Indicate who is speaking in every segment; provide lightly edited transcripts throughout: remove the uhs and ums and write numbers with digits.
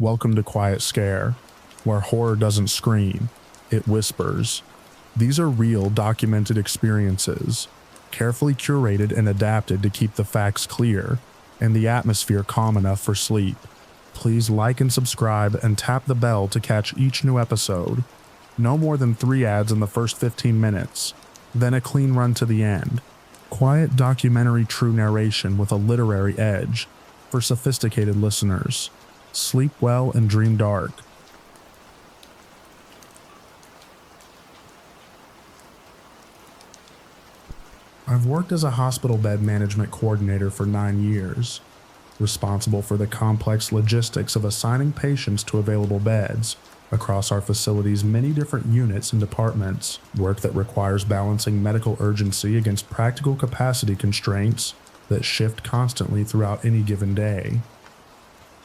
Speaker 1: Welcome to Quiet Scare, where horror doesn't scream, it whispers. These are real, documented experiences, carefully curated and adapted to keep the facts clear and the atmosphere calm enough for sleep. Please like and subscribe and tap the bell to catch each new episode. No more than 3 ads in the first 15 minutes, then a clean run to the end. Quiet documentary true narration with a literary edge for sophisticated listeners. Sleep well and dream dark. I've worked as a hospital bed management coordinator for 9 years, responsible for the complex logistics of assigning patients to available beds across our facility's many different units and departments, work that requires balancing medical urgency against practical capacity constraints that shift constantly throughout any given day.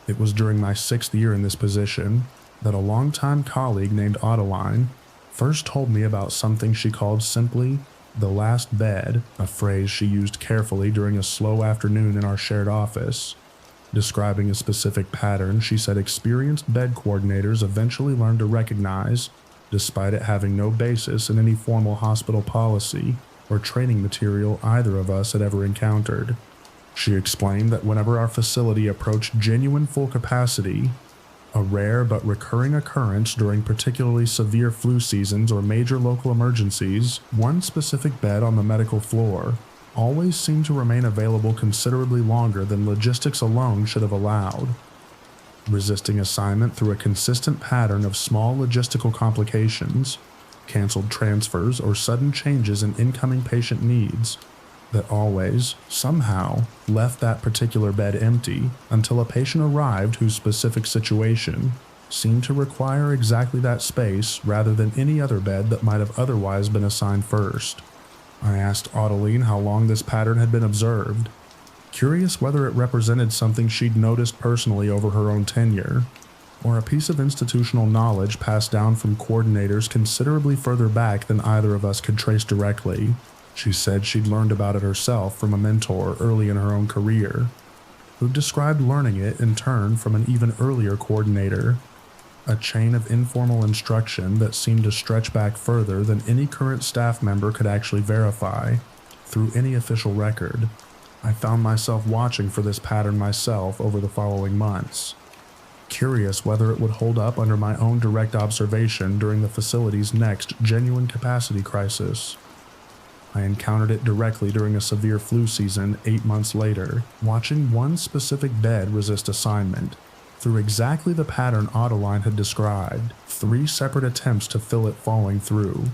Speaker 1: It was during my 6th year in this position that a longtime colleague named Adeline first told me about something she called simply the last bed, a phrase she used carefully during a slow afternoon in our shared office. Describing a specific pattern she said experienced bed coordinators eventually learned to recognize, despite it having no basis in any formal hospital policy or training material either of us had ever encountered. She explained that whenever our facility approached genuine full capacity, a rare but recurring occurrence during particularly severe flu seasons or major local emergencies, one specific bed on the medical floor always seemed to remain available considerably longer than logistics alone should have allowed. Resisting assignment through a consistent pattern of small logistical complications, canceled transfers, or sudden changes in incoming patient needs, that always, somehow, left that particular bed empty until a patient arrived whose specific situation seemed to require exactly that space rather than any other bed that might have otherwise been assigned first. I asked Adeline how long this pattern had been observed, curious whether it represented something she'd noticed personally over her own tenure, or a piece of institutional knowledge passed down from coordinators considerably further back than either of us could trace directly. She said she'd learned about it herself from a mentor early in her own career, who described learning it in turn from an even earlier coordinator, a chain of informal instruction that seemed to stretch back further than any current staff member could actually verify through any official record. I found myself watching for this pattern myself over the following months, curious whether it would hold up under my own direct observation during the facility's next genuine capacity crisis. I encountered it directly during a severe flu season 8 months later, watching one specific bed resist assignment through exactly the pattern Adeline had described, 3 separate attempts to fill it falling through,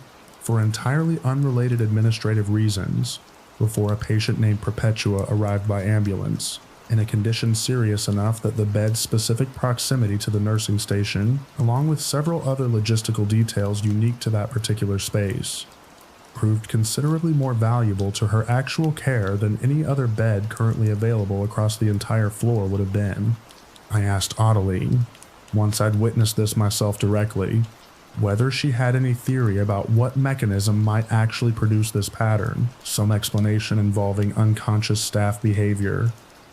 Speaker 1: for entirely unrelated administrative reasons, before a patient named Perpetua arrived by ambulance, in a condition serious enough that the bed's specific proximity to the nursing station, along with several other logistical details unique to that particular space, proved considerably more valuable to her actual care than any other bed currently available across the entire floor would have been. I asked Adeline, once I'd witnessed this myself directly, whether she had any theory about what mechanism might actually produce this pattern, some explanation involving unconscious staff behavior,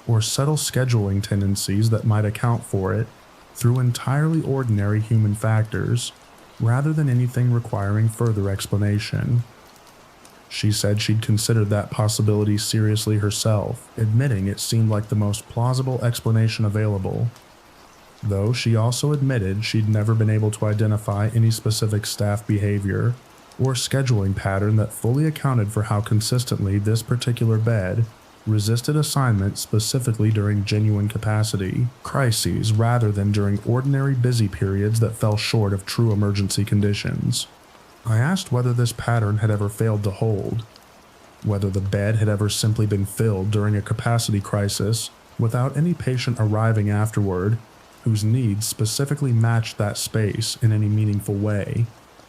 Speaker 1: or subtle scheduling tendencies that might account for it through entirely ordinary human factors, rather than anything requiring further explanation. She said she'd considered that possibility seriously herself, admitting it seemed like the most plausible explanation available, though she also admitted she'd never been able to identify any specific staff behavior or scheduling pattern that fully accounted for how consistently this particular bed resisted assignment specifically during genuine capacity crises rather than during ordinary busy periods that fell short of true emergency conditions. I asked whether this pattern had ever failed to hold, whether the bed had ever simply been filled during a capacity crisis without any patient arriving afterward whose needs specifically matched that space in any meaningful way.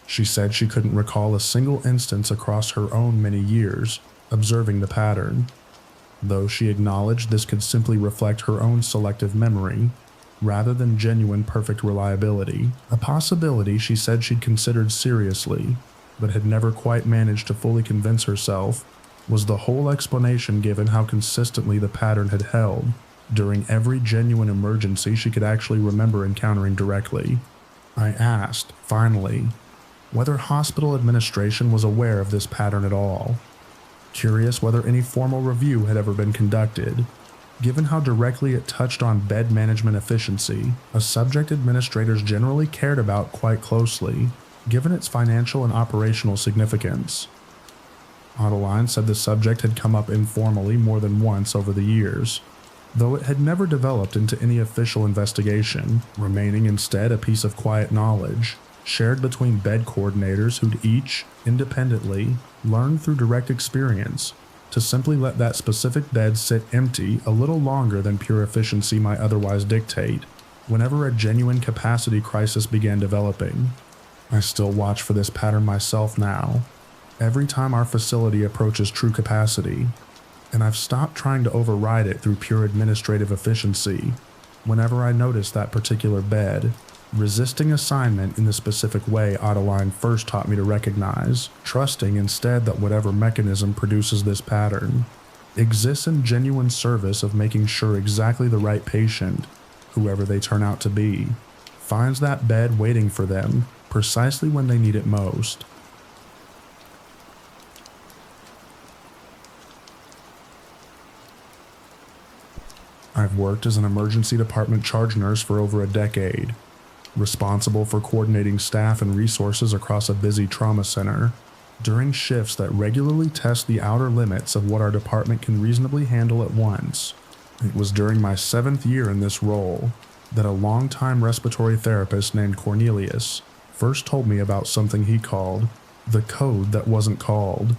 Speaker 1: She said she couldn't recall a single instance across her own many years observing the pattern, though she acknowledged this could simply reflect her own selective memory rather than genuine perfect reliability, a possibility she said she'd considered seriously, but had never quite managed to fully convince herself was the whole explanation given how consistently the pattern had held, during every genuine emergency she could actually remember encountering directly. I asked, finally, whether hospital administration was aware of this pattern at all, curious whether any formal review had ever been conducted, given how directly it touched on bed management efficiency, a subject administrators generally cared about quite closely, given its financial and operational significance. Adeline said the subject had come up informally more than once over the years, though it had never developed into any official investigation, remaining instead a piece of quiet knowledge shared between bed coordinators who'd each, independently, learned through direct experience to simply let that specific bed sit empty a little longer than pure efficiency might otherwise dictate, whenever a genuine capacity crisis began developing. I still watch for this pattern myself now, every time our facility approaches true capacity, and I've stopped trying to override it through pure administrative efficiency whenever I notice that particular bed resisting assignment in the specific way Adeline first taught me to recognize, trusting instead that whatever mechanism produces this pattern exists in genuine service of making sure exactly the right patient, whoever they turn out to be, finds that bed waiting for them precisely when they need it most. I've worked as an emergency department charge nurse for over a decade, responsible for coordinating staff and resources across a busy trauma center during shifts that regularly test the outer limits of what our department can reasonably handle at once. It was during my 7th year in this role that a longtime respiratory therapist named Cornelius first told me about something he called the code that wasn't called,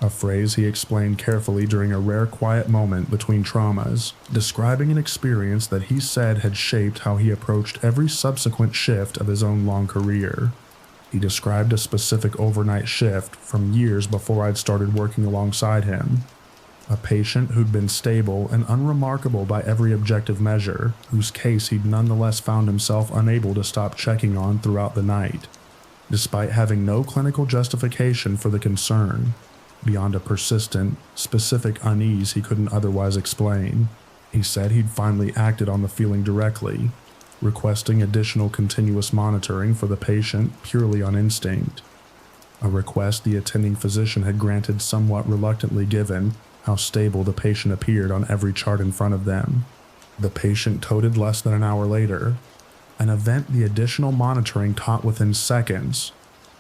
Speaker 1: a phrase he explained carefully during a rare quiet moment between traumas, describing an experience that he said had shaped how he approached every subsequent shift of his own long career. He described a specific overnight shift from years before I'd started working alongside him. A patient who'd been stable and unremarkable by every objective measure, whose case he'd nonetheless found himself unable to stop checking on throughout the night, despite having no clinical justification for the concern, beyond a persistent, specific unease he couldn't otherwise explain. He said he'd finally acted on the feeling directly, requesting additional continuous monitoring for the patient purely on instinct, a request the attending physician had granted somewhat reluctantly given how stable the patient appeared on every chart in front of them. The patient toted less than an hour later, an event the additional monitoring taught within seconds,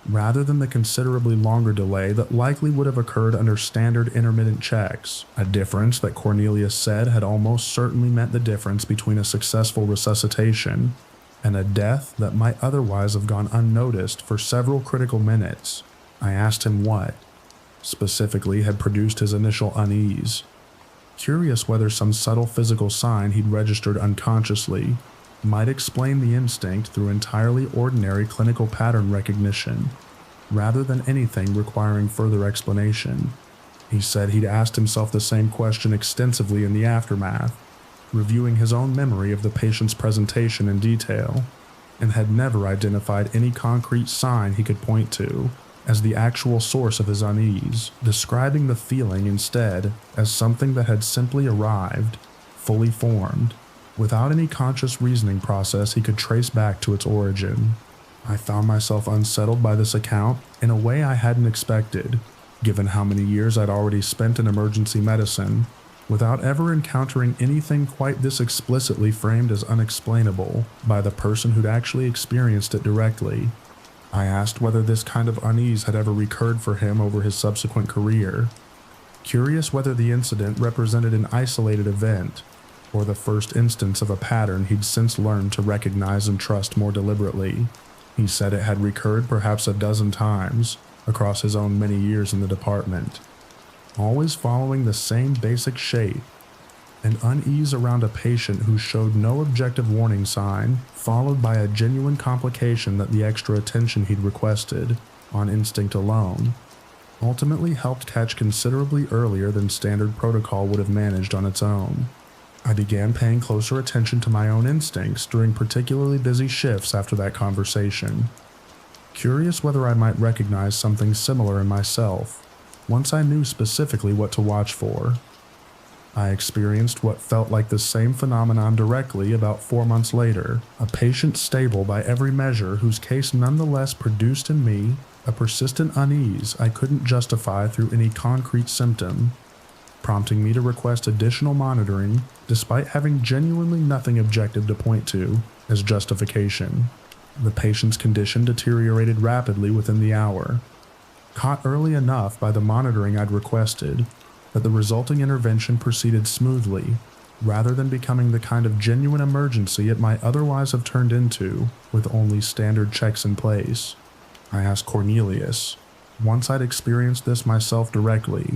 Speaker 1: rather than the considerably longer delay that likely would have occurred under standard intermittent checks, a difference that Cornelius said had almost certainly meant the difference between a successful resuscitation and a death that might otherwise have gone unnoticed for several critical minutes. I asked him what, specifically, had produced his initial unease, curious whether some subtle physical sign he'd registered unconsciously might explain the instinct through entirely ordinary clinical pattern recognition, rather than anything requiring further explanation. He said he'd asked himself the same question extensively in the aftermath, reviewing his own memory of the patient's presentation in detail, and had never identified any concrete sign he could point to as the actual source of his unease, describing the feeling instead as something that had simply arrived, fully formed, without any conscious reasoning process he could trace back to its origin. I found myself unsettled by this account in a way I hadn't expected, given how many years I'd already spent in emergency medicine, without ever encountering anything quite this explicitly framed as unexplainable by the person who'd actually experienced it directly. I asked whether this kind of unease had ever recurred for him over his subsequent career, curious whether the incident represented an isolated event, or the first instance of a pattern he'd since learned to recognize and trust more deliberately. He said it had recurred perhaps a dozen times across his own many years in the department, always following the same basic shape, an unease around a patient who showed no objective warning sign, followed by a genuine complication that the extra attention he'd requested, on instinct alone, ultimately helped catch considerably earlier than standard protocol would have managed on its own. I began paying closer attention to my own instincts during particularly busy shifts after that conversation, curious whether I might recognize something similar in myself once I knew specifically what to watch for. I experienced what felt like the same phenomenon directly about 4 months later, a patient stable by every measure whose case nonetheless produced in me a persistent unease I couldn't justify through any concrete symptom, prompting me to request additional monitoring despite having genuinely nothing objective to point to as justification. The patient's condition deteriorated rapidly within the hour, caught early enough by the monitoring I'd requested that the resulting intervention proceeded smoothly, rather than becoming the kind of genuine emergency it might otherwise have turned into with only standard checks in place. I asked Cornelius, once I'd experienced this myself directly,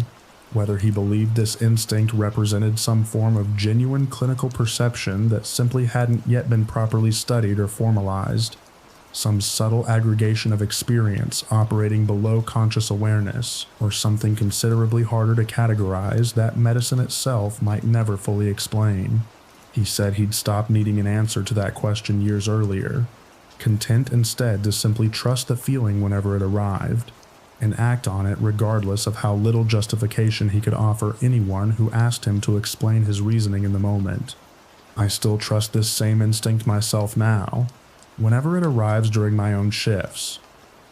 Speaker 1: whether he believed this instinct represented some form of genuine clinical perception that simply hadn't yet been properly studied or formalized, some subtle aggregation of experience operating below conscious awareness, or something considerably harder to categorize that medicine itself might never fully explain. He said he'd stopped needing an answer to that question years earlier, content instead to simply trust the feeling whenever it arrived, and act on it regardless of how little justification he could offer anyone who asked him to explain his reasoning in the moment. I still trust this same instinct myself now, whenever it arrives during my own shifts,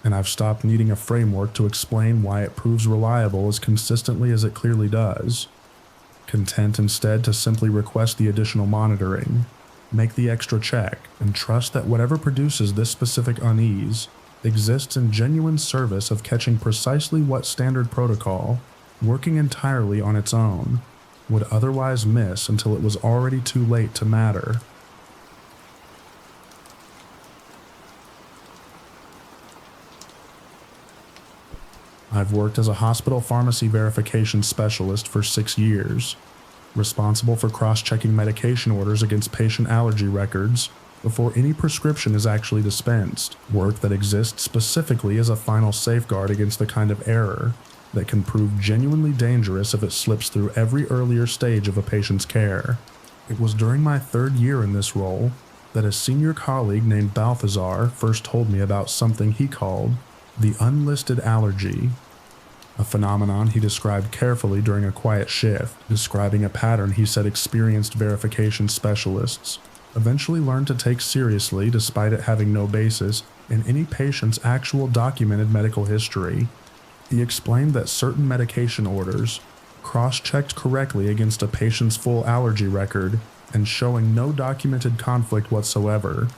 Speaker 1: and I've stopped needing a framework to explain why it proves reliable as consistently as it clearly does, content instead to simply request the additional monitoring, make the extra check, and trust that whatever produces this specific unease exists in genuine service of catching precisely what standard protocol, working entirely on its own, would otherwise miss until it was already too late to matter. I've worked as a hospital pharmacy verification specialist for 6 years, responsible for cross-checking medication orders against patient allergy records before any prescription is actually dispensed, work that exists specifically as a final safeguard against the kind of error that can prove genuinely dangerous if it slips through every earlier stage of a patient's care. It was during my 3rd year in this role that a senior colleague named Balthazar first told me about something he called the unlisted allergy, a phenomenon he described carefully during a quiet shift, describing a pattern he said experienced verification specialists eventually learned to take seriously despite it having no basis in any patient's actual documented medical history. He explained that certain medication orders, cross-checked correctly against a patient's full allergy record and showing no documented conflict whatsoever,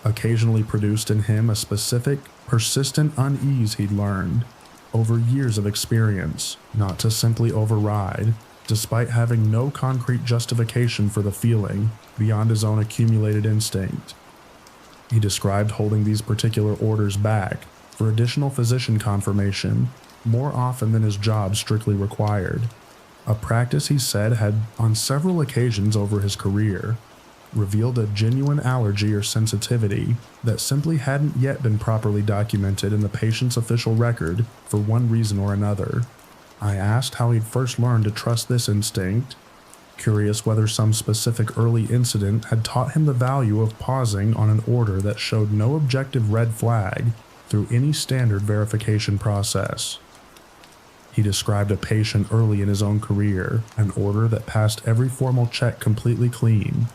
Speaker 1: occasionally produced in him a specific, persistent unease he'd learned over years of experience not to simply override, despite having no concrete justification for the feeling beyond his own accumulated instinct. He described holding these particular orders back for additional physician confirmation more often than his job strictly required, a practice he said had, on several occasions over his career, revealed a genuine allergy or sensitivity that simply hadn't yet been properly documented in the patient's official record for one reason or another. I asked how he'd first learned to trust this instinct, curious whether some specific early incident had taught him the value of pausing on an order that showed no objective red flag through any standard verification process. He described a patient early in his own career, an order that passed every formal check completely clean,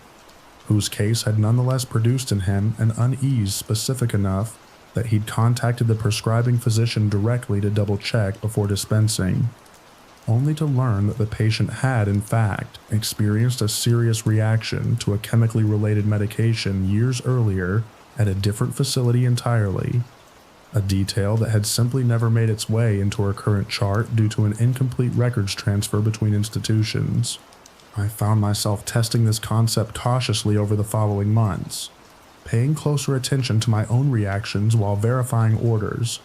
Speaker 1: whose case had nonetheless produced in him an unease specific enough that he'd contacted the prescribing physician directly to double-check before dispensing, only to learn that the patient had, in fact, experienced a serious reaction to a chemically related medication years earlier at a different facility entirely, a detail that had simply never made its way into her current chart due to an incomplete records transfer between institutions. I found myself testing this concept cautiously over the following months, paying closer attention to my own reactions while verifying orders,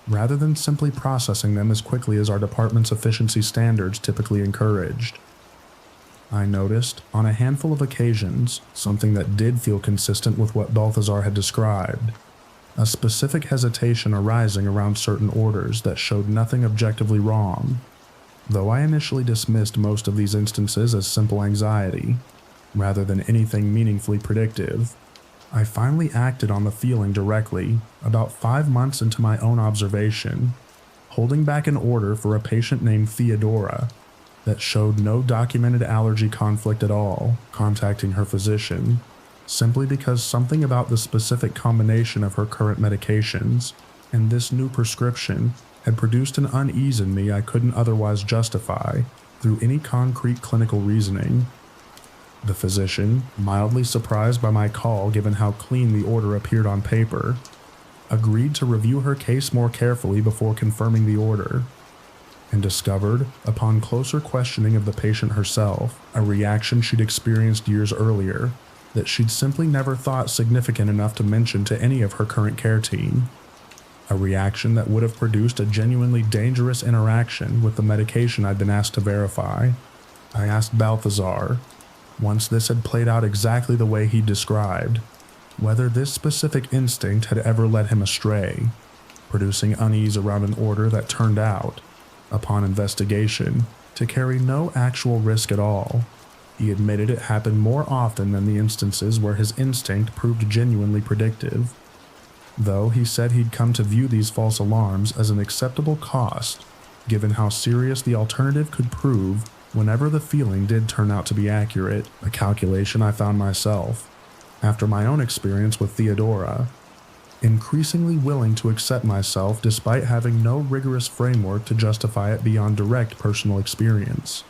Speaker 1: rather than simply processing them as quickly as our department's efficiency standards typically encouraged. I noticed, on a handful of occasions, something that did feel consistent with what Balthazar had described, a specific hesitation arising around certain orders that showed nothing objectively wrong. Though I initially dismissed most of these instances as simple anxiety, rather than anything meaningfully predictive, I finally acted on the feeling directly about 5 months into my own observation, holding back an order for a patient named Theodora, that showed no documented allergy conflict at all, contacting her physician, simply because something about the specific combination of her current medications and this new prescription had produced an unease in me I couldn't otherwise justify through any concrete clinical reasoning. The physician, mildly surprised by my call given how clean the order appeared on paper, agreed to review her case more carefully before confirming the order, and discovered, upon closer questioning of the patient herself, a reaction she'd experienced years earlier that she'd simply never thought significant enough to mention to any of her current care team. A reaction that would have produced a genuinely dangerous interaction with the medication I'd been asked to verify. I asked Balthazar, once this had played out exactly the way he described, whether this specific instinct had ever led him astray, producing unease around an order that turned out, upon investigation, to carry no actual risk at all. He admitted it happened more often than the instances where his instinct proved genuinely predictive, though he said he'd come to view these false alarms as an acceptable cost, given how serious the alternative could prove whenever the feeling did turn out to be accurate, a calculation I found myself, after my own experience with Theodora, increasingly willing to accept myself despite having no rigorous framework to justify it beyond direct personal experience.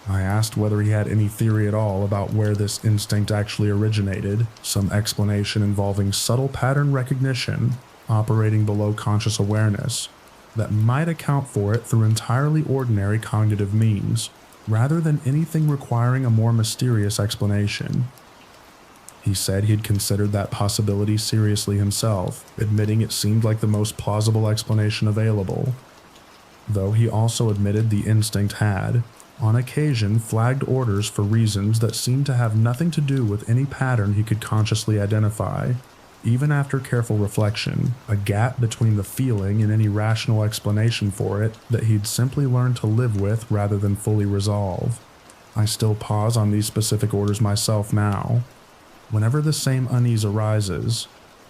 Speaker 1: I asked whether he had any theory at all about where this instinct actually originated, some explanation involving subtle pattern recognition operating below conscious awareness that might account for it through entirely ordinary cognitive means, rather than anything requiring a more mysterious explanation. He said he'd considered that possibility seriously himself, admitting it seemed like the most plausible explanation available, though he also admitted the instinct had, on occasion, flagged orders for reasons that seemed to have nothing to do with any pattern he could consciously identify. Even after careful reflection, a gap between the feeling and any rational explanation for it that he'd simply learned to live with rather than fully resolve. I still pause on these specific orders myself now. Whenever the same unease arises,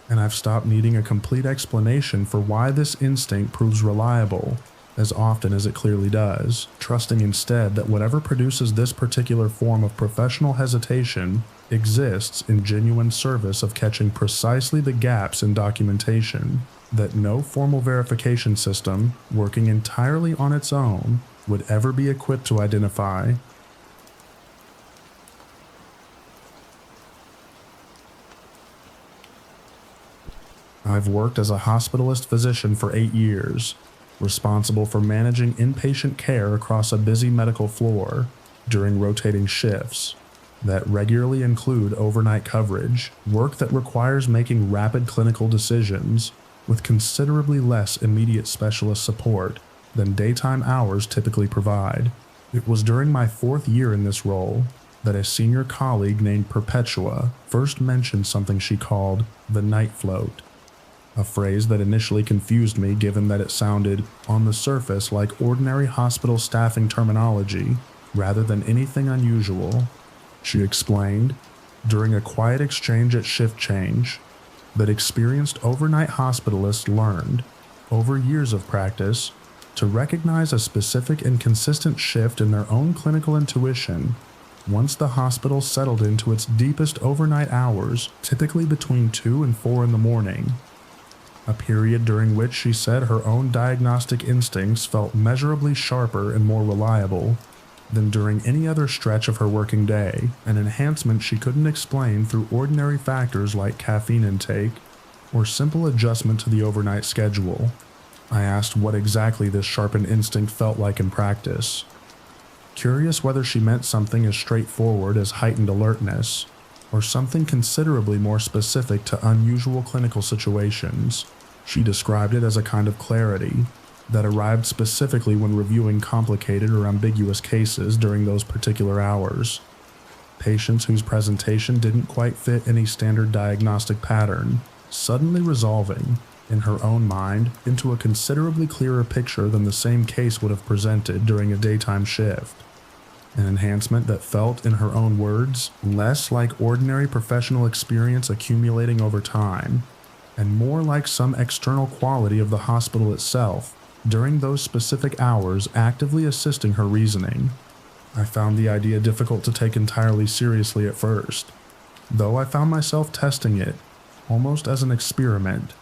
Speaker 1: and I've stopped needing a complete explanation for why this instinct proves reliable as often as it clearly does, trusting instead that whatever produces this particular form of professional hesitation exists in genuine service of catching precisely the gaps in documentation that no formal verification system, working entirely on its own, would ever be equipped to identify. I've worked as a hospitalist physician for 8 years, responsible for managing inpatient care across a busy medical floor during rotating shifts that regularly include overnight coverage, work that requires making rapid clinical decisions with considerably less immediate specialist support than daytime hours typically provide. It was during my 4th year in this role that a senior colleague named Perpetua first mentioned something she called the night float, a phrase that initially confused me given that it sounded, on the surface, like ordinary hospital staffing terminology rather than anything unusual. She explained, during a quiet exchange at shift change, that experienced overnight hospitalists learned, over years of practice, to recognize a specific and consistent shift in their own clinical intuition once the hospital settled into its deepest overnight hours, typically between 2 and 4 in the morning. A period during which she said her own diagnostic instincts felt measurably sharper and more reliable than during any other stretch of her working day, an enhancement she couldn't explain through ordinary factors like caffeine intake or simple adjustment to the overnight schedule. I asked what exactly this sharpened instinct felt like in practice, curious whether she meant something as straightforward as heightened alertness, or something considerably more specific to unusual clinical situations. She described it as a kind of clarity that arrived specifically when reviewing complicated or ambiguous cases during those particular hours. Patients whose presentation didn't quite fit any standard diagnostic pattern, suddenly resolving, in her own mind, into a considerably clearer picture than the same case would have presented during a daytime shift. An enhancement that felt, in her own words, less like ordinary professional experience accumulating over time, and more like some external quality of the hospital itself during those specific hours actively assisting her reasoning. I found the idea difficult to take entirely seriously at first, though I found myself testing it, almost as an experiment,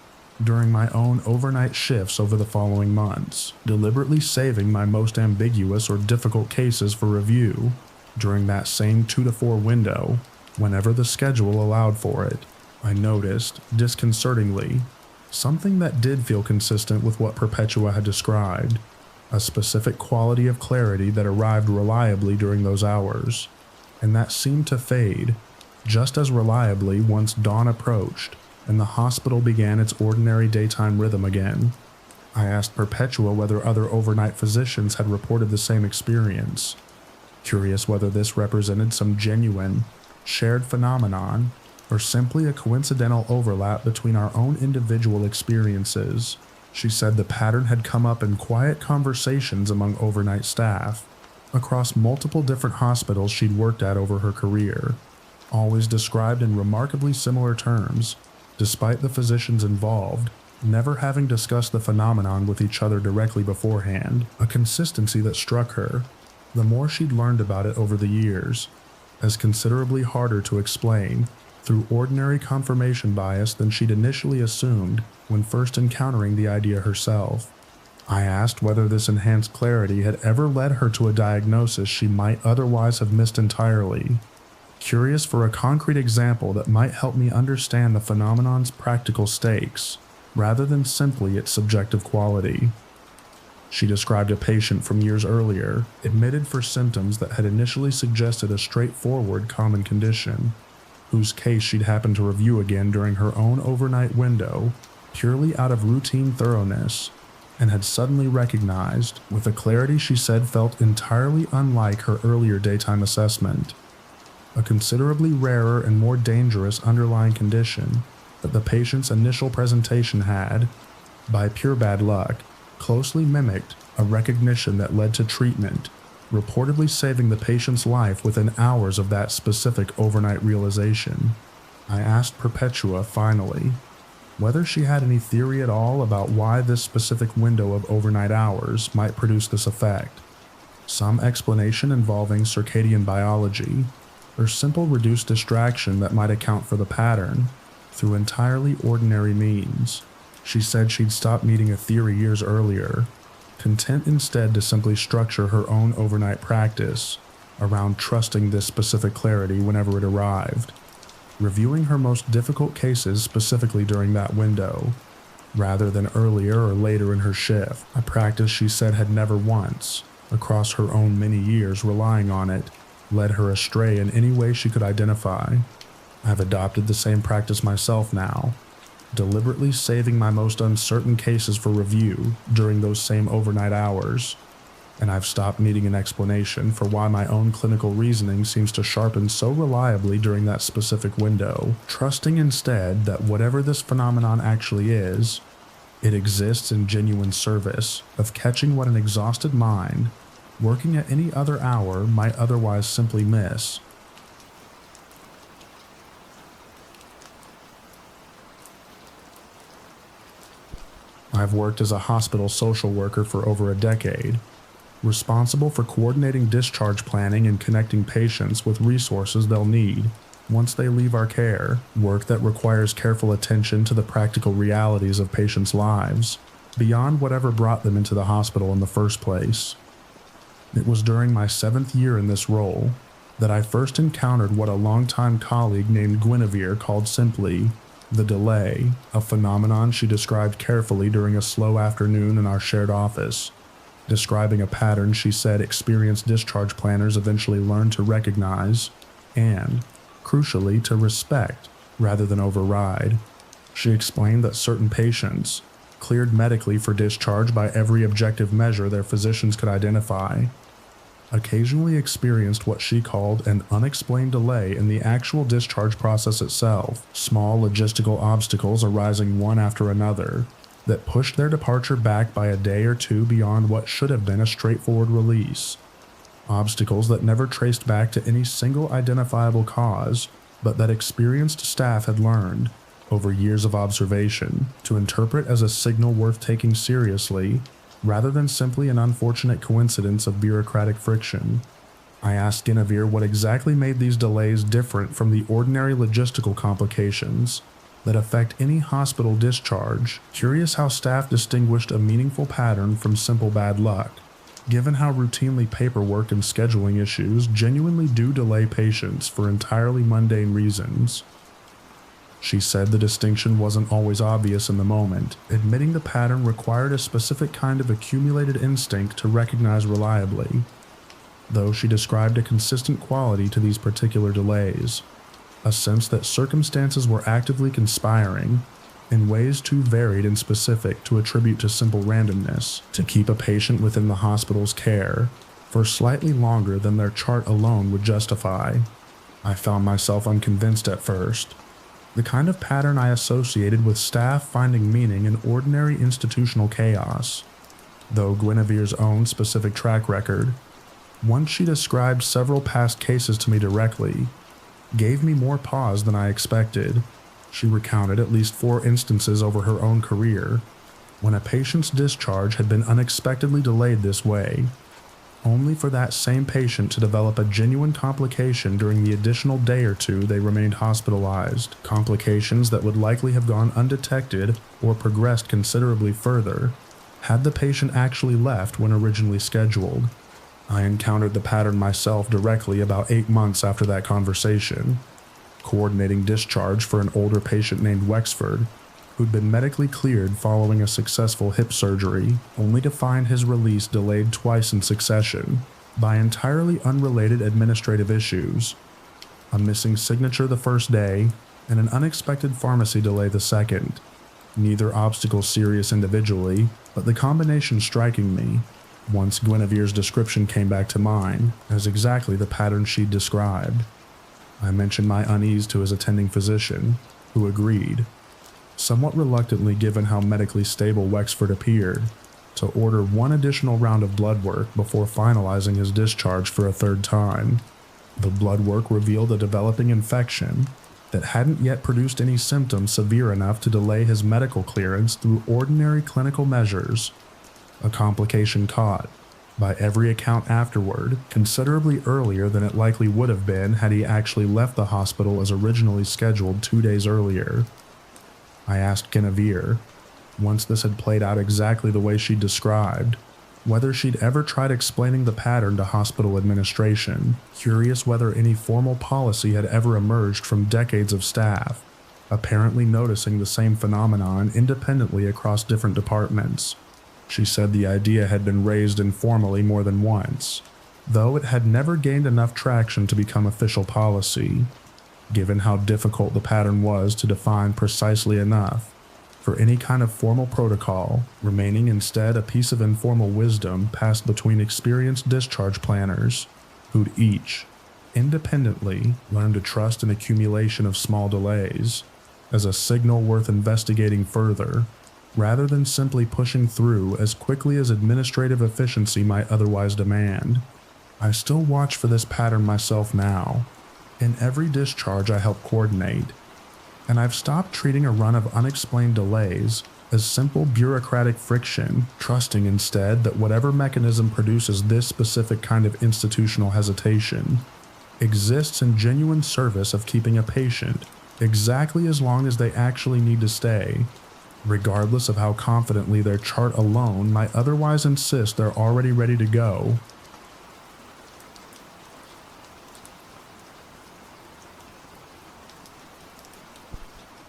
Speaker 1: during my own overnight shifts over the following months, deliberately saving my most ambiguous or difficult cases for review during that same 2 to 4 window, whenever the schedule allowed for it. I noticed, disconcertingly, something that did feel consistent with what Perpetua had described, a specific quality of clarity that arrived reliably during those hours, and that seemed to fade just as reliably once dawn approached and the hospital began its ordinary daytime rhythm again. I asked Perpetua whether other overnight physicians had reported the same experience, curious whether this represented some genuine, shared phenomenon or simply a coincidental overlap between our own individual experiences. She said the pattern had come up in quiet conversations among overnight staff across multiple different hospitals she'd worked at over her career, always described in remarkably similar terms, despite the physicians involved never having discussed the phenomenon with each other directly beforehand, a consistency that struck her, the more she'd learned about it over the years, as considerably harder to explain through ordinary confirmation bias than she'd initially assumed when first encountering the idea herself. I asked whether this enhanced clarity had ever led her to a diagnosis she might otherwise have missed entirely, curious for a concrete example that might help me understand the phenomenon's practical stakes, rather than simply its subjective quality. She described a patient from years earlier, admitted for symptoms that had initially suggested a straightforward common condition, whose case she'd happened to review again during her own overnight window, purely out of routine thoroughness, and had suddenly recognized, with a clarity she said felt entirely unlike her earlier daytime assessment, a considerably rarer and more dangerous underlying condition that the patient's initial presentation had, by pure bad luck, closely mimicked a recognition that led to treatment, reportedly saving the patient's life within hours of that specific overnight realization. I asked Perpetua, finally, whether she had any theory at all about why this specific window of overnight hours might produce this effect. Some explanation involving circadian biology, or simple reduced distraction that might account for the pattern through entirely ordinary means. She said she'd stopped needing a theory years earlier, content instead to simply structure her own overnight practice around trusting this specific clarity whenever it arrived, reviewing her most difficult cases specifically during that window, rather than earlier or later in her shift, a practice she said had never once, across her own many years relying on it, led her astray in any way she could identify. I've adopted the same practice myself now, deliberately saving my most uncertain cases for review during those same overnight hours, and I've stopped needing an explanation for why my own clinical reasoning seems to sharpen so reliably during that specific window, trusting instead that whatever this phenomenon actually is, it exists in genuine service of catching what an exhausted mind, working at any other hour, might otherwise simply miss. I've worked as a hospital social worker for over a decade, responsible for coordinating discharge planning and connecting patients with resources they'll need once they leave our care, work that requires careful attention to the practical realities of patients' lives, beyond whatever brought them into the hospital in the first place. It was during my 7th year in this role that I first encountered what a longtime colleague named Guinevere called simply the delay, a phenomenon she described carefully during a slow afternoon in our shared office, describing a pattern she said experienced discharge planners eventually learned to recognize and, crucially, to respect rather than override. She explained that certain patients, cleared medically for discharge by every objective measure their physicians could identify, occasionally experienced what she called an unexplained delay in the actual discharge process itself, small logistical obstacles arising one after another that pushed their departure back by a day or two beyond what should have been a straightforward release. Obstacles that never traced back to any single identifiable cause, but that experienced staff had learned, over years of observation, to interpret as a signal worth taking seriously, rather than simply an unfortunate coincidence of bureaucratic friction. I asked Guinevere what exactly made these delays different from the ordinary logistical complications that affect any hospital discharge, curious how staff distinguished a meaningful pattern from simple bad luck, given how routinely paperwork and scheduling issues genuinely do delay patients for entirely mundane reasons. She said the distinction wasn't always obvious in the moment, admitting the pattern required a specific kind of accumulated instinct to recognize reliably, though she described a consistent quality to these particular delays, a sense that circumstances were actively conspiring, in ways too varied and specific to attribute to simple randomness, to keep a patient within the hospital's care for slightly longer than their chart alone would justify. I found myself unconvinced at first. The kind of pattern I associated with staff finding meaning in ordinary institutional chaos, though Guinevere's own specific track record, once she described several past cases to me directly, gave me more pause than I expected. She recounted at least 4 instances over her own career when a patient's discharge had been unexpectedly delayed this way, only for that same patient to develop a genuine complication during the additional day or two they remained hospitalized, complications that would likely have gone undetected or progressed considerably further had the patient actually left when originally scheduled. I encountered the pattern myself directly about 8 months after that conversation, coordinating discharge for an older patient named Wexford, who'd been medically cleared following a successful hip surgery, only to find his release delayed twice in succession by entirely unrelated administrative issues, a missing signature the first day and an unexpected pharmacy delay the second, neither obstacle serious individually, but the combination striking me, once Guinevere's description came back to mine, as exactly the pattern she'd described. I mentioned my unease to his attending physician, who agreed, somewhat reluctantly given how medically stable Wexford appeared, to order 1 additional round of blood work before finalizing his discharge for a 3rd time. The blood work revealed a developing infection that hadn't yet produced any symptoms severe enough to delay his medical clearance through ordinary clinical measures, a complication caught, by every account afterward, considerably earlier than it likely would have been had he actually left the hospital as originally scheduled 2 days earlier. I asked Guinevere, once this had played out exactly the way she'd described, whether she'd ever tried explaining the pattern to hospital administration, curious whether any formal policy had ever emerged from decades of staff, apparently noticing the same phenomenon independently across different departments. She said the idea had been raised informally more than once, though it had never gained enough traction to become official policy, given how difficult the pattern was to define precisely enough for any kind of formal protocol, remaining instead a piece of informal wisdom passed between experienced discharge planners, who'd each, independently, learned to trust an accumulation of small delays as a signal worth investigating further, rather than simply pushing through as quickly as administrative efficiency might otherwise demand. I still watch for this pattern myself now, in every discharge I help coordinate, and I've stopped treating a run of unexplained delays as simple bureaucratic friction, trusting instead that whatever mechanism produces this specific kind of institutional hesitation exists in genuine service of keeping a patient exactly as long as they actually need to stay, regardless of how confidently their chart alone might otherwise insist they're already ready to go.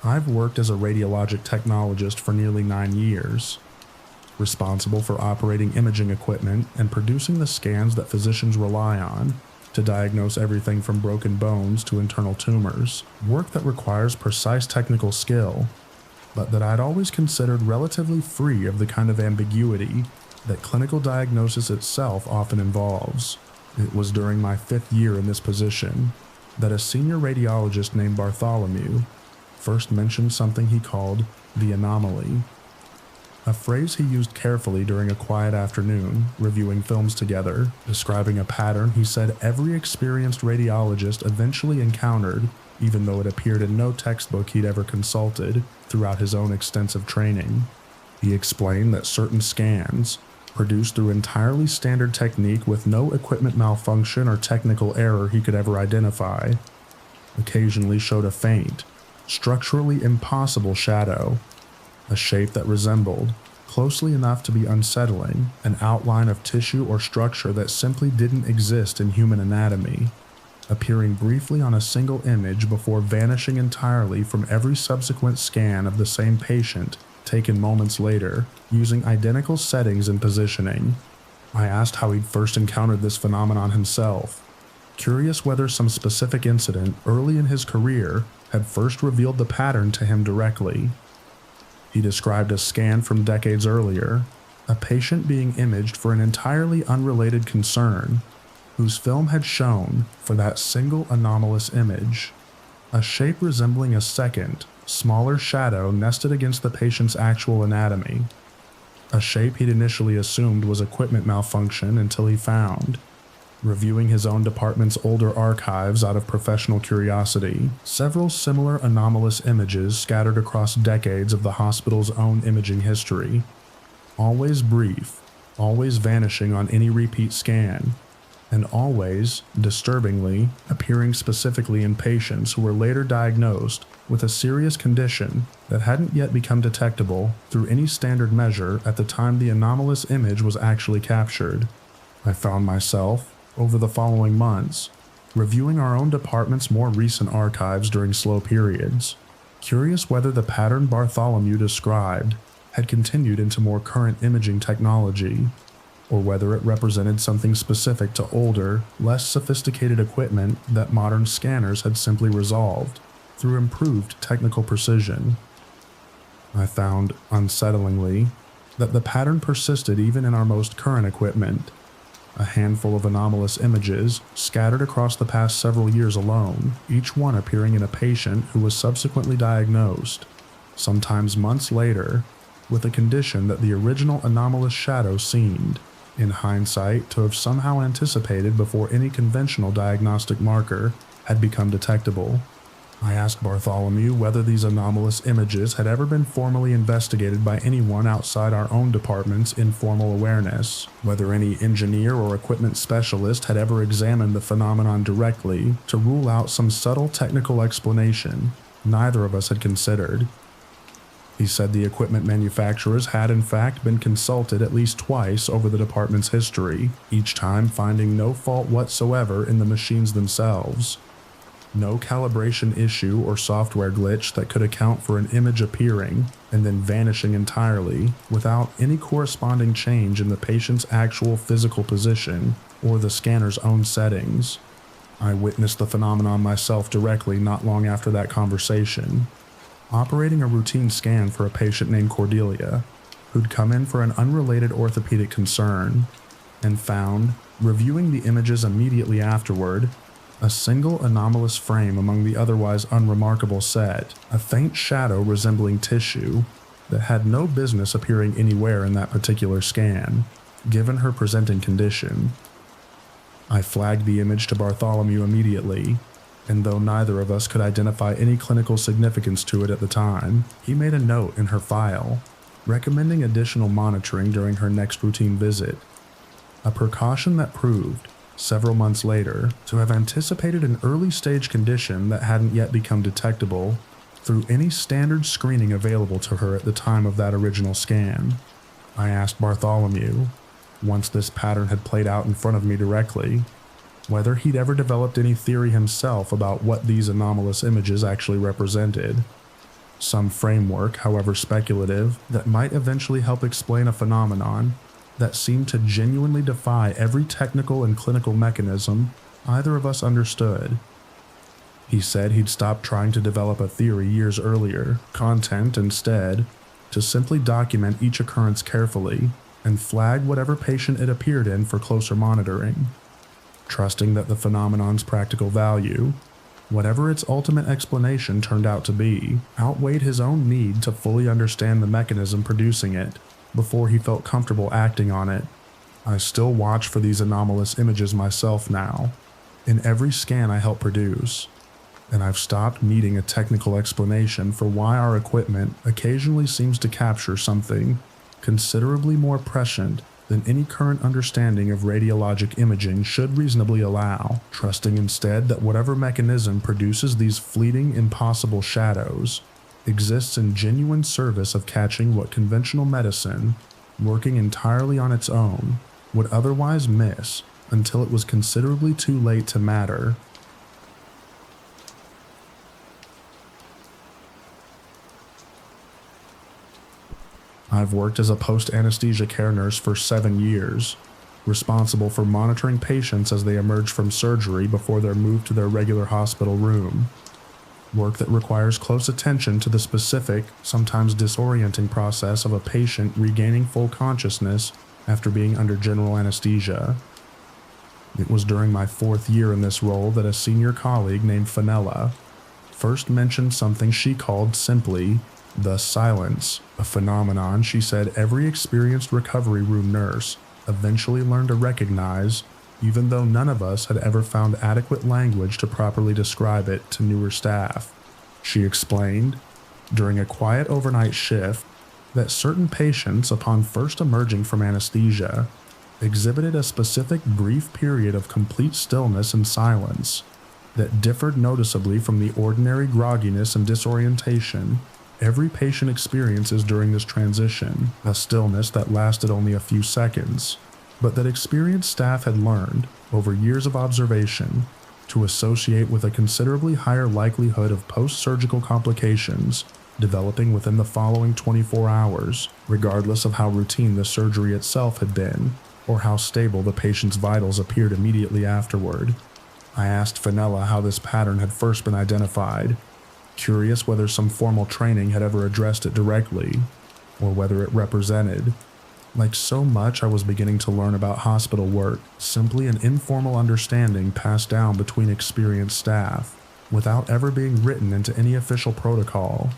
Speaker 1: I've worked as a radiologic technologist for nearly 9 years, responsible for operating imaging equipment and producing the scans that physicians rely on to diagnose everything from broken bones to internal tumors, work that requires precise technical skill, but that I'd always considered relatively free of the kind of ambiguity that clinical diagnosis itself often involves. It was during my 5th year in this position that a senior radiologist named Bartholomew first mentioned something he called the anomaly, a phrase he used carefully during a quiet afternoon, reviewing films together, describing a pattern he said every experienced radiologist eventually encountered, even though it appeared in no textbook he'd ever consulted throughout his own extensive training. He explained that certain scans, produced through entirely standard technique with no equipment malfunction or technical error he could ever identify, occasionally showed a faint, structurally impossible shadow, a shape that resembled, closely enough to be unsettling, an outline of tissue or structure that simply didn't exist in human anatomy, appearing briefly on a single image before vanishing entirely from every subsequent scan of the same patient taken moments later, using identical settings and positioning. I asked how he'd first encountered this phenomenon himself, curious whether some specific incident early in his career had first revealed the pattern to him directly. He described a scan from decades earlier, a patient being imaged for an entirely unrelated concern, whose film had shown, for that single anomalous image, a shape resembling a second, smaller shadow nested against the patient's actual anatomy, a shape he'd initially assumed was equipment malfunction until he found, reviewing his own department's older archives out of professional curiosity, several similar anomalous images scattered across decades of the hospital's own imaging history, always brief, always vanishing on any repeat scan, and always, disturbingly, appearing specifically in patients who were later diagnosed with a serious condition that hadn't yet become detectable through any standard measure at the time the anomalous image was actually captured. I found myself, over the following months, reviewing our own department's more recent archives during slow periods, curious whether the pattern Bartholomew described had continued into more current imaging technology, or whether it represented something specific to older, less sophisticated equipment that modern scanners had simply resolved through improved technical precision. I found, unsettlingly, that the pattern persisted even in our most current equipment, a handful of anomalous images scattered across the past several years alone, each one appearing in a patient who was subsequently diagnosed, sometimes months later, with a condition that the original anomalous shadow seemed, in hindsight, to have somehow anticipated before any conventional diagnostic marker had become detectable. I asked Bartholomew whether these anomalous images had ever been formally investigated by anyone outside our own department's informal awareness, whether any engineer or equipment specialist had ever examined the phenomenon directly to rule out some subtle technical explanation neither of us had considered. He said the equipment manufacturers had in fact been consulted at least twice over the department's history, each time finding no fault whatsoever in the machines themselves. No calibration issue or software glitch that could account for an image appearing and then vanishing entirely without any corresponding change in the patient's actual physical position or the scanner's own settings. I witnessed the phenomenon myself directly not long after that conversation, operating a routine scan for a patient named Cordelia, who'd come in for an unrelated orthopedic concern, and found, reviewing the images immediately afterward, a single anomalous frame among the otherwise unremarkable set, a faint shadow resembling tissue that had no business appearing anywhere in that particular scan, given her presenting condition. I flagged the image to Bartholomew immediately, and though neither of us could identify any clinical significance to it at the time, he made a note in her file, recommending additional monitoring during her next routine visit, a precaution that proved, several months later, to have anticipated an early-stage condition that hadn't yet become detectable through any standard screening available to her at the time of that original scan. I asked Bartholomew, once this pattern had played out in front of me directly, whether he'd ever developed any theory himself about what these anomalous images actually represented. Some framework, however speculative, that might eventually help explain a phenomenon that seemed to genuinely defy every technical and clinical mechanism either of us understood. He said he'd stopped trying to develop a theory years earlier, content instead, to simply document each occurrence carefully and flag whatever patient it appeared in for closer monitoring, trusting that the phenomenon's practical value, whatever its ultimate explanation turned out to be, outweighed his own need to fully understand the mechanism producing it before he felt comfortable acting on it. I still watch for these anomalous images myself now, in every scan I help produce, and I've stopped needing a technical explanation for why our equipment occasionally seems to capture something considerably more prescient than any current understanding of radiologic imaging should reasonably allow, trusting instead that whatever mechanism produces these fleeting, impossible shadows exists in genuine service of catching what conventional medicine, working entirely on its own, would otherwise miss until it was considerably too late to matter. I've worked as a post-anesthesia care nurse for 7 years, responsible for monitoring patients as they emerge from surgery before they're moved to their regular hospital room. Work that requires close attention to the specific, sometimes disorienting process of a patient regaining full consciousness after being under general anesthesia. It was during my 4th year in this role that a senior colleague named Fenella first mentioned something she called simply the silence, a phenomenon she said every experienced recovery room nurse eventually learned to recognize, even though none of us had ever found adequate language to properly describe it to newer staff. She explained, during a quiet overnight shift, that certain patients, upon first emerging from anesthesia, exhibited a specific brief period of complete stillness and silence that differed noticeably from the ordinary grogginess and disorientation every patient experiences during this transition, a stillness that lasted only a few seconds, but that experienced staff had learned, over years of observation, to associate with a considerably higher likelihood of post-surgical complications developing within the following 24 hours, regardless of how routine the surgery itself had been, or how stable the patient's vitals appeared immediately afterward. I asked Fenella how this pattern had first been identified, curious whether some formal training had ever addressed it directly, or whether it represented, like so much I was beginning to learn about hospital work, simply an informal understanding passed down between experienced staff, without ever being written into any official protocol.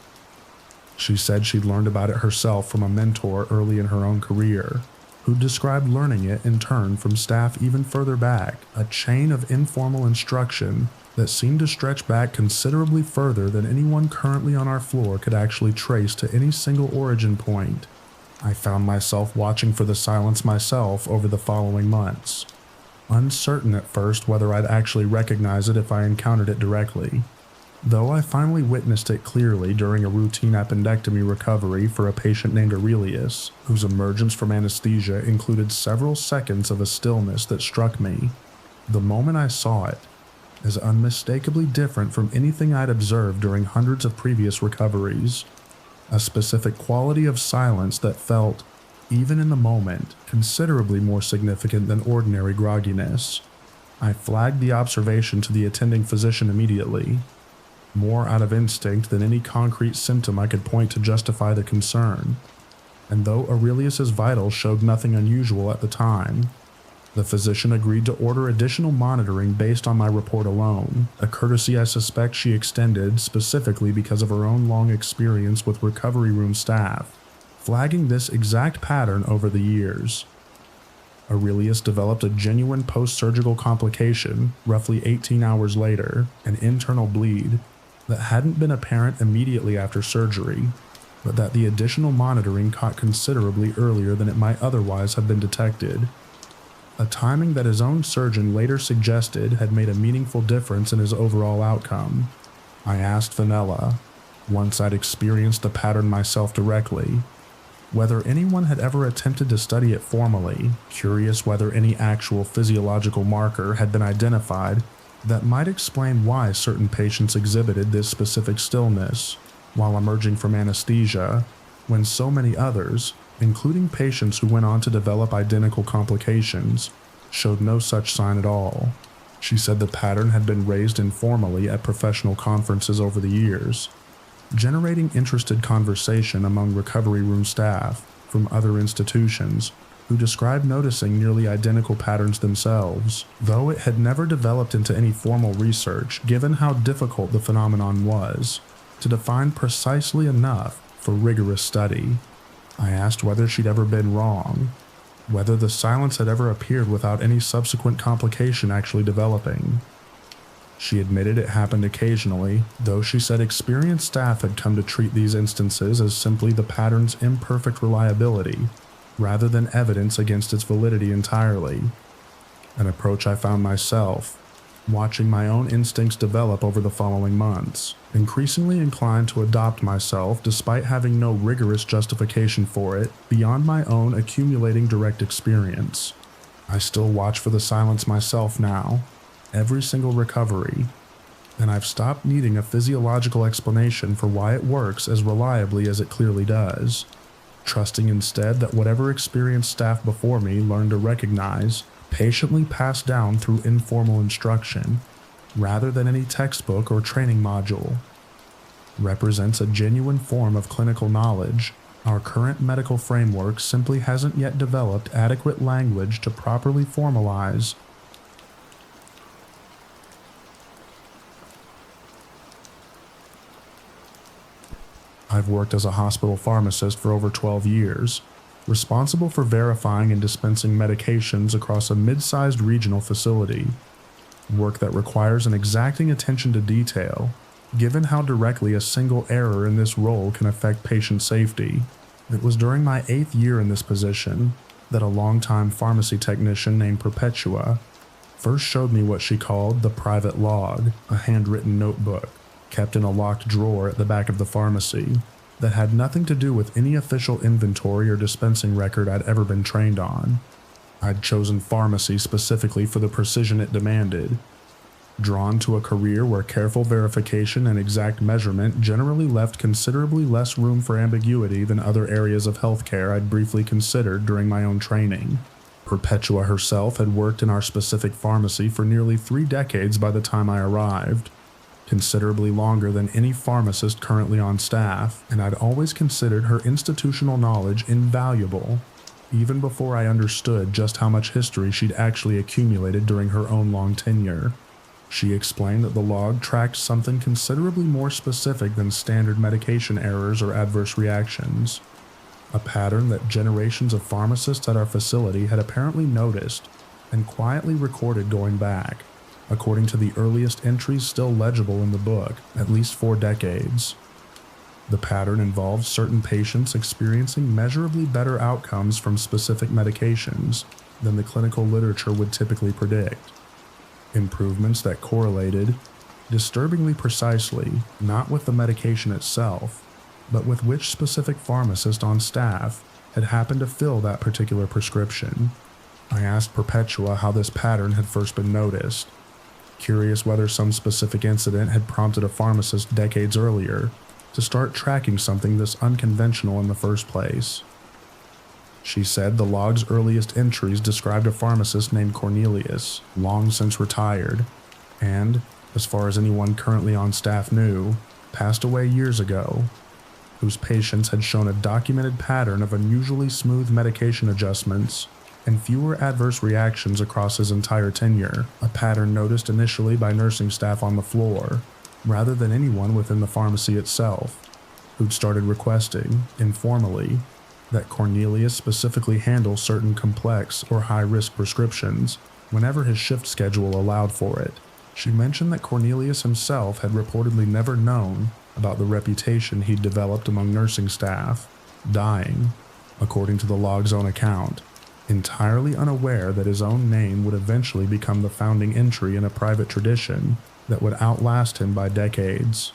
Speaker 1: She said she'd learned about it herself from a mentor early in her own career, who described learning it in turn from staff even further back, a chain of informal instruction that seemed to stretch back considerably further than anyone currently on our floor could actually trace to any single origin point. I found myself watching for the silence myself over the following months, uncertain at first whether I'd actually recognize it if I encountered it directly, though I finally witnessed it clearly during a routine appendectomy recovery for a patient named Aurelius, whose emergence from anesthesia included several seconds of a stillness that struck me, the moment I saw it, as unmistakably different from anything I'd observed during hundreds of previous recoveries. A specific quality of silence that felt, even in the moment, considerably more significant than ordinary grogginess. I flagged the observation to the attending physician immediately, more out of instinct than any concrete symptom I could point to justify the concern. And though Aurelius's vitals showed nothing unusual at the time, the physician agreed to order additional monitoring based on my report alone, a courtesy I suspect she extended specifically because of her own long experience with recovery room staff, flagging this exact pattern over the years. Aurelius developed a genuine post-surgical complication, roughly 18 hours later, an internal bleed, that hadn't been apparent immediately after surgery, but that the additional monitoring caught considerably earlier than it might otherwise have been detected. A timing that his own surgeon later suggested had made a meaningful difference in his overall outcome. I asked Fenella, once I'd experienced the pattern myself directly, whether anyone had ever attempted to study it formally, curious whether any actual physiological marker had been identified that might explain why certain patients exhibited this specific stillness while emerging from anesthesia, when so many others, including patients who went on to develop identical complications, showed no such sign at all. She said the pattern had been raised informally at professional conferences over the years, generating interested conversation among recovery room staff from other institutions who described noticing nearly identical patterns themselves, though it had never developed into any formal research given how difficult the phenomenon was to define precisely enough for rigorous study. I asked whether she'd ever been wrong, whether the silence had ever appeared without any subsequent complication actually developing. She admitted it happened occasionally, though she said experienced staff had come to treat these instances as simply the pattern's imperfect reliability, rather than evidence against its validity entirely. An approach I found myself watching my own instincts develop over the following months, increasingly inclined to adopt myself despite having no rigorous justification for it beyond my own accumulating direct experience. I still watch for the silence myself now, every single recovery, and I've stopped needing a physiological explanation for why it works as reliably as it clearly does, trusting instead that whatever experienced staff before me learned to recognize, patiently passed down through informal instruction, rather than any textbook or training module, represents a genuine form of clinical knowledge. Our current medical framework simply hasn't yet developed adequate language to properly formalize. I've worked as a hospital pharmacist for over 12 years, responsible for verifying and dispensing medications across a mid-sized regional facility, work that requires an exacting attention to detail, given how directly a single error in this role can affect patient safety. It was during my 8th year in this position that a longtime pharmacy technician named Perpetua first showed me what she called the private log, a handwritten notebook kept in a locked drawer at the back of the pharmacy that had nothing to do with any official inventory or dispensing record I'd ever been trained on. I'd chosen pharmacy specifically for the precision it demanded, drawn to a career where careful verification and exact measurement generally left considerably less room for ambiguity than other areas of healthcare I'd briefly considered during my own training. Perpetua herself had worked in our specific pharmacy for nearly 3 decades by the time I arrived, considerably longer than any pharmacist currently on staff, and I'd always considered her institutional knowledge invaluable, even before I understood just how much history she'd actually accumulated during her own long tenure. She explained that the log tracked something considerably more specific than standard medication errors or adverse reactions, a pattern that generations of pharmacists at our facility had apparently noticed and quietly recorded going back, according to the earliest entries still legible in the book, at least 4 decades. The pattern involved certain patients experiencing measurably better outcomes from specific medications than the clinical literature would typically predict. Improvements that correlated, disturbingly precisely, not with the medication itself, but with which specific pharmacist on staff had happened to fill that particular prescription. I asked Perpetua how this pattern had first been noticed, curious whether some specific incident had prompted a pharmacist decades earlier to start tracking something this unconventional in the first place. She said the log's earliest entries described a pharmacist named Cornelius, long since retired, and, as far as anyone currently on staff knew, passed away years ago, whose patients had shown a documented pattern of unusually smooth medication adjustments and fewer adverse reactions across his entire tenure, a pattern noticed initially by nursing staff on the floor, rather than anyone within the pharmacy itself, who'd started requesting, informally, that Cornelius specifically handle certain complex or high-risk prescriptions whenever his shift schedule allowed for it. She mentioned that Cornelius himself had reportedly never known about the reputation he'd developed among nursing staff, dying, according to the log's own account, entirely unaware that his own name would eventually become the founding entry in a private tradition that would outlast him by decades.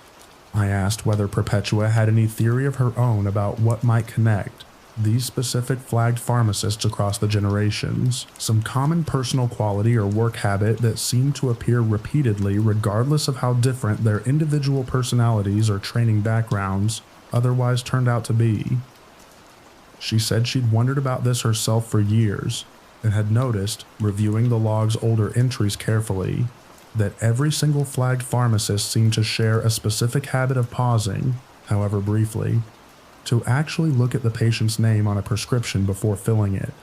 Speaker 1: I asked whether Perpetua had any theory of her own about what might connect these specific flagged pharmacists across the generations, some common personal quality or work habit that seemed to appear repeatedly regardless of how different their individual personalities or training backgrounds otherwise turned out to be. She said she'd wondered about this herself for years, and had noticed, reviewing the log's older entries carefully, that every single flagged pharmacist seemed to share a specific habit of pausing, however briefly, to actually look at the patient's name on a prescription before filling it,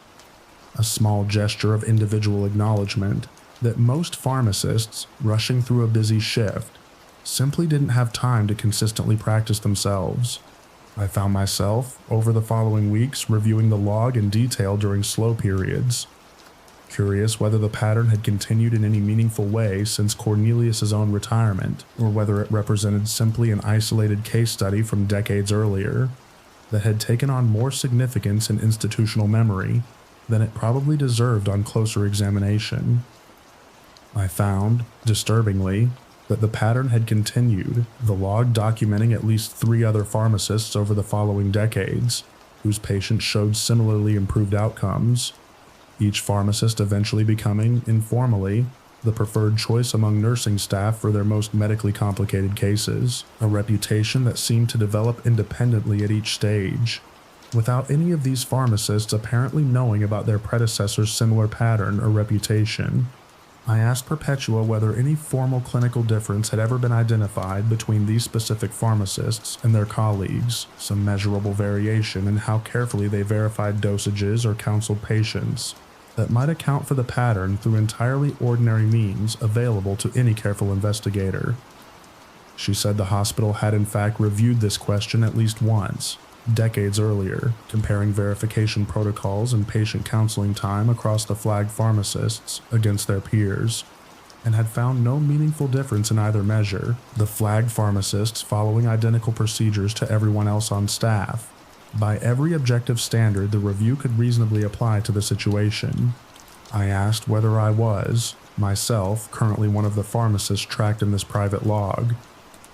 Speaker 1: a small gesture of individual acknowledgement that most pharmacists, rushing through a busy shift, simply didn't have time to consistently practice themselves. I found myself, over the following weeks, reviewing the log in detail during slow periods, curious whether the pattern had continued in any meaningful way since Cornelius's own retirement, or whether it represented simply an isolated case study from decades earlier. that had taken on more significance in institutional memory than it probably deserved on closer examination. I found, disturbingly, that the pattern had continued, the log documenting at least 3 other pharmacists over the following decades, whose patients showed similarly improved outcomes, each pharmacist eventually becoming, informally, the preferred choice among nursing staff for their most medically complicated cases, a reputation that seemed to develop independently at each stage, without any of these pharmacists apparently knowing about their predecessor's similar pattern or reputation. I asked Perpetua whether any formal clinical difference had ever been identified between these specific pharmacists and their colleagues, some measurable variation in how carefully they verified dosages or counseled patients, that might account for the pattern through entirely ordinary means available to any careful investigator. She said the hospital had in fact reviewed this question at least once, decades earlier, comparing verification protocols and patient counseling time across the flagged pharmacists against their peers, and had found no meaningful difference in either measure, the flagged pharmacists following identical procedures to everyone else on staff. By every objective standard the review could reasonably apply to the situation. I asked whether I was, myself, currently one of the pharmacists tracked in this private log,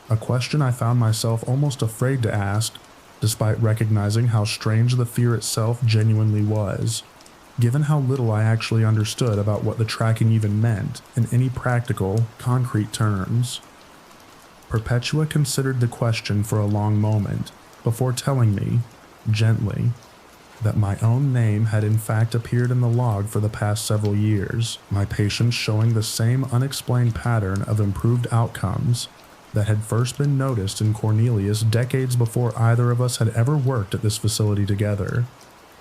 Speaker 1: a question I found myself almost afraid to ask, despite recognizing how strange the fear itself genuinely was, given how little I actually understood about what the tracking even meant in any practical, concrete terms. Perpetua considered the question for a long moment before telling me, gently, that my own name had in fact appeared in the log for the past several years, my patients showing the same unexplained pattern of improved outcomes that had first been noticed in Cornelius decades before either of us had ever worked at this facility together.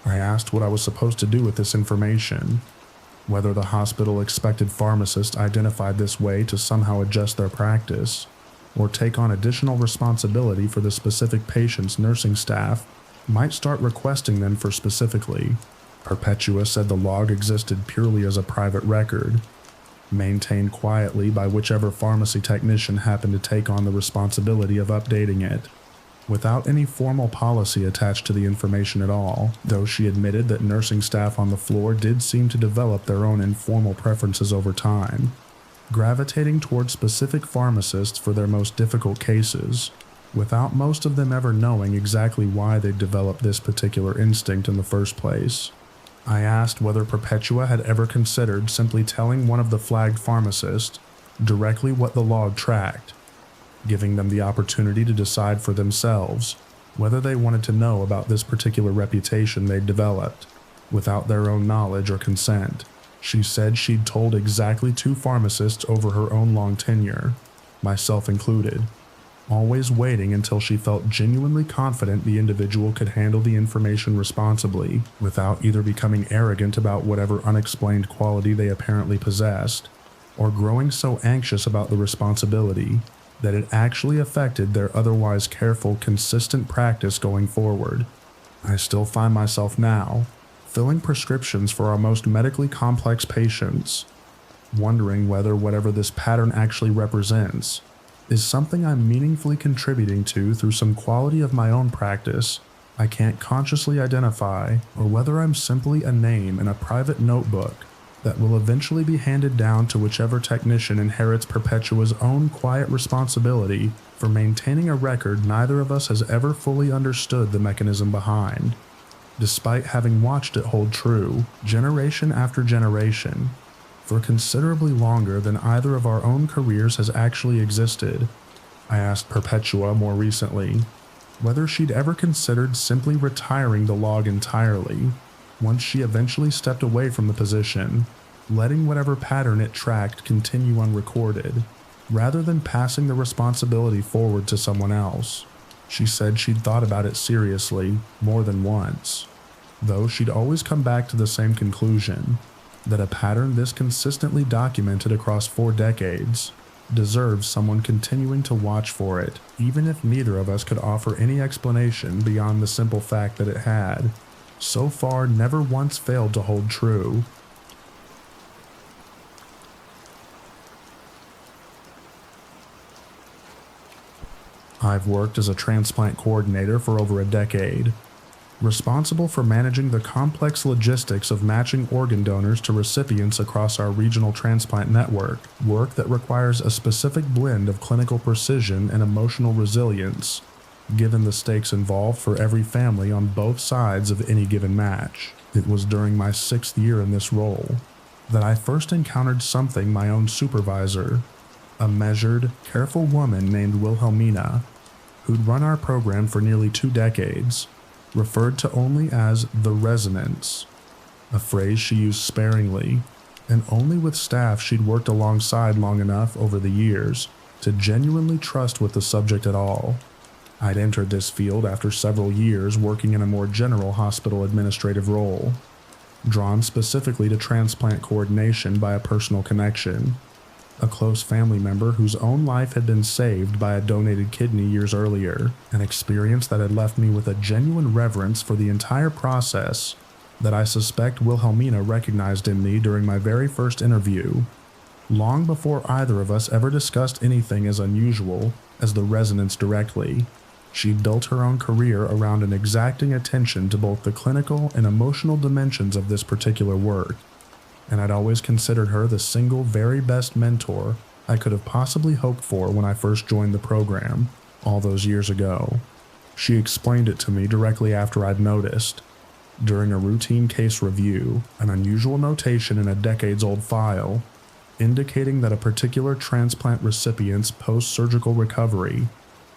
Speaker 1: I asked what I was supposed to do with this information, whether the hospital expected pharmacists identified this way to somehow adjust their practice, or take on additional responsibility for the specific patient's nursing staff might start requesting them for specifically. Perpetua said the log existed purely as a private record, maintained quietly by whichever pharmacy technician happened to take on the responsibility of updating it, without any formal policy attached to the information at all, though she admitted that nursing staff on the floor did seem to develop their own informal preferences over time, gravitating toward specific pharmacists for their most difficult cases, without most of them ever knowing exactly why they'd developed this particular instinct in the first place. I asked whether Perpetua had ever considered simply telling one of the flagged pharmacists directly what the log tracked, giving them the opportunity to decide for themselves whether they wanted to know about this particular reputation they'd developed, without their own knowledge or consent. She said she'd told exactly 2 pharmacists over her own long tenure, myself included, always waiting until she felt genuinely confident the individual could handle the information responsibly, without either becoming arrogant about whatever unexplained quality they apparently possessed, or growing so anxious about the responsibility that it actually affected their otherwise careful, consistent practice going forward. I still find myself now, filling prescriptions for our most medically complex patients, wondering whether whatever this pattern actually represents is something I'm meaningfully contributing to through some quality of my own practice I can't consciously identify, or whether I'm simply a name in a private notebook that will eventually be handed down to whichever technician inherits Perpetua's own quiet responsibility for maintaining a record neither of us has ever fully understood the mechanism behind, despite having watched it hold true, generation after generation, for considerably longer than either of our own careers has actually existed. I asked Perpetua more recently whether she'd ever considered simply retiring the log entirely once she eventually stepped away from the position, letting whatever pattern it tracked continue unrecorded, rather than passing the responsibility forward to someone else. She said she'd thought about it seriously more than once, though she'd always come back to the same conclusion, that a pattern this consistently documented across 4 decades deserves someone continuing to watch for it, even if neither of us could offer any explanation beyond the simple fact that it had, so far, never once failed to hold true. I've worked as a transplant coordinator for over a decade, responsible for managing the complex logistics of matching organ donors to recipients across our regional transplant network, work that requires a specific blend of clinical precision and emotional resilience, given the stakes involved for every family on both sides of any given match. It was during my 6th year in this role that I first encountered something my own supervisor, a measured, careful woman named Wilhelmina, who'd run our program for nearly 2 decades, referred to only as the resonance, a phrase she used sparingly, and only with staff she'd worked alongside long enough over the years to genuinely trust with the subject at all. I'd entered this field after several years working in a more general hospital administrative role, drawn specifically to transplant coordination by a personal connection, a close family member whose own life had been saved by a donated kidney years earlier, an experience that had left me with a genuine reverence for the entire process that I suspect Wilhelmina recognized in me during my very first interview, long before either of us ever discussed anything as unusual as the resonance directly. She'd built her own career around an exacting attention to both the clinical and emotional dimensions of this particular work, and I'd always considered her the single very best mentor I could have possibly hoped for when I first joined the program, all those years ago. She explained it to me directly after I'd noticed, during a routine case review, an unusual notation in a decades-old file, indicating that a particular transplant recipient's post-surgical recovery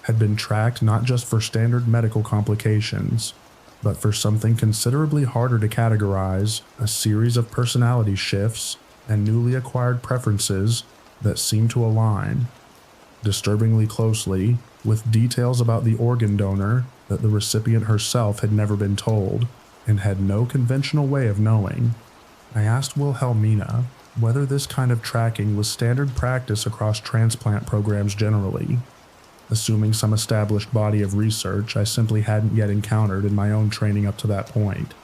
Speaker 1: had been tracked not just for standard medical complications, but for something considerably harder to categorize, a series of personality shifts and newly acquired preferences that seemed to align, disturbingly closely, with details about the organ donor that the recipient herself had never been told and had no conventional way of knowing. I asked Wilhelmina whether this kind of tracking was standard practice across transplant programs generally, assuming some established body of research I simply hadn't yet encountered in my own training up to that point.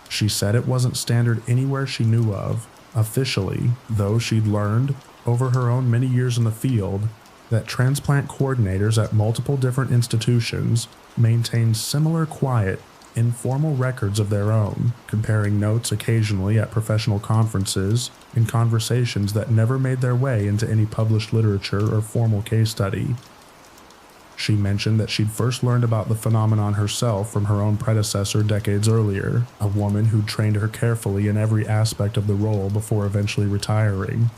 Speaker 1: She said it wasn't standard anywhere she knew of, officially, though she'd learned, over her own many years in the field, that transplant coordinators at multiple different institutions maintained similar quiet, informal records of their own, comparing notes occasionally at professional conferences and conversations that never made their way into any published literature or formal case study. She mentioned that she'd first learned about the phenomenon herself from her own predecessor decades earlier, a woman who'd trained her carefully in every aspect of the role before eventually retiring,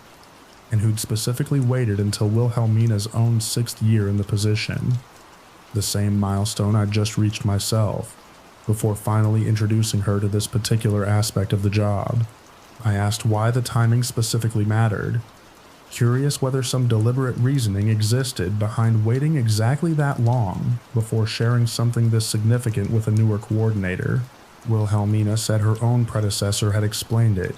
Speaker 1: and who'd specifically waited until Wilhelmina's own 6th year in the position, the same milestone I'd just reached myself, before finally introducing her to this particular aspect of the job. I asked why the timing specifically mattered, curious whether some deliberate reasoning existed behind waiting exactly that long before sharing something this significant with a newer coordinator. Wilhelmina said her own predecessor had explained it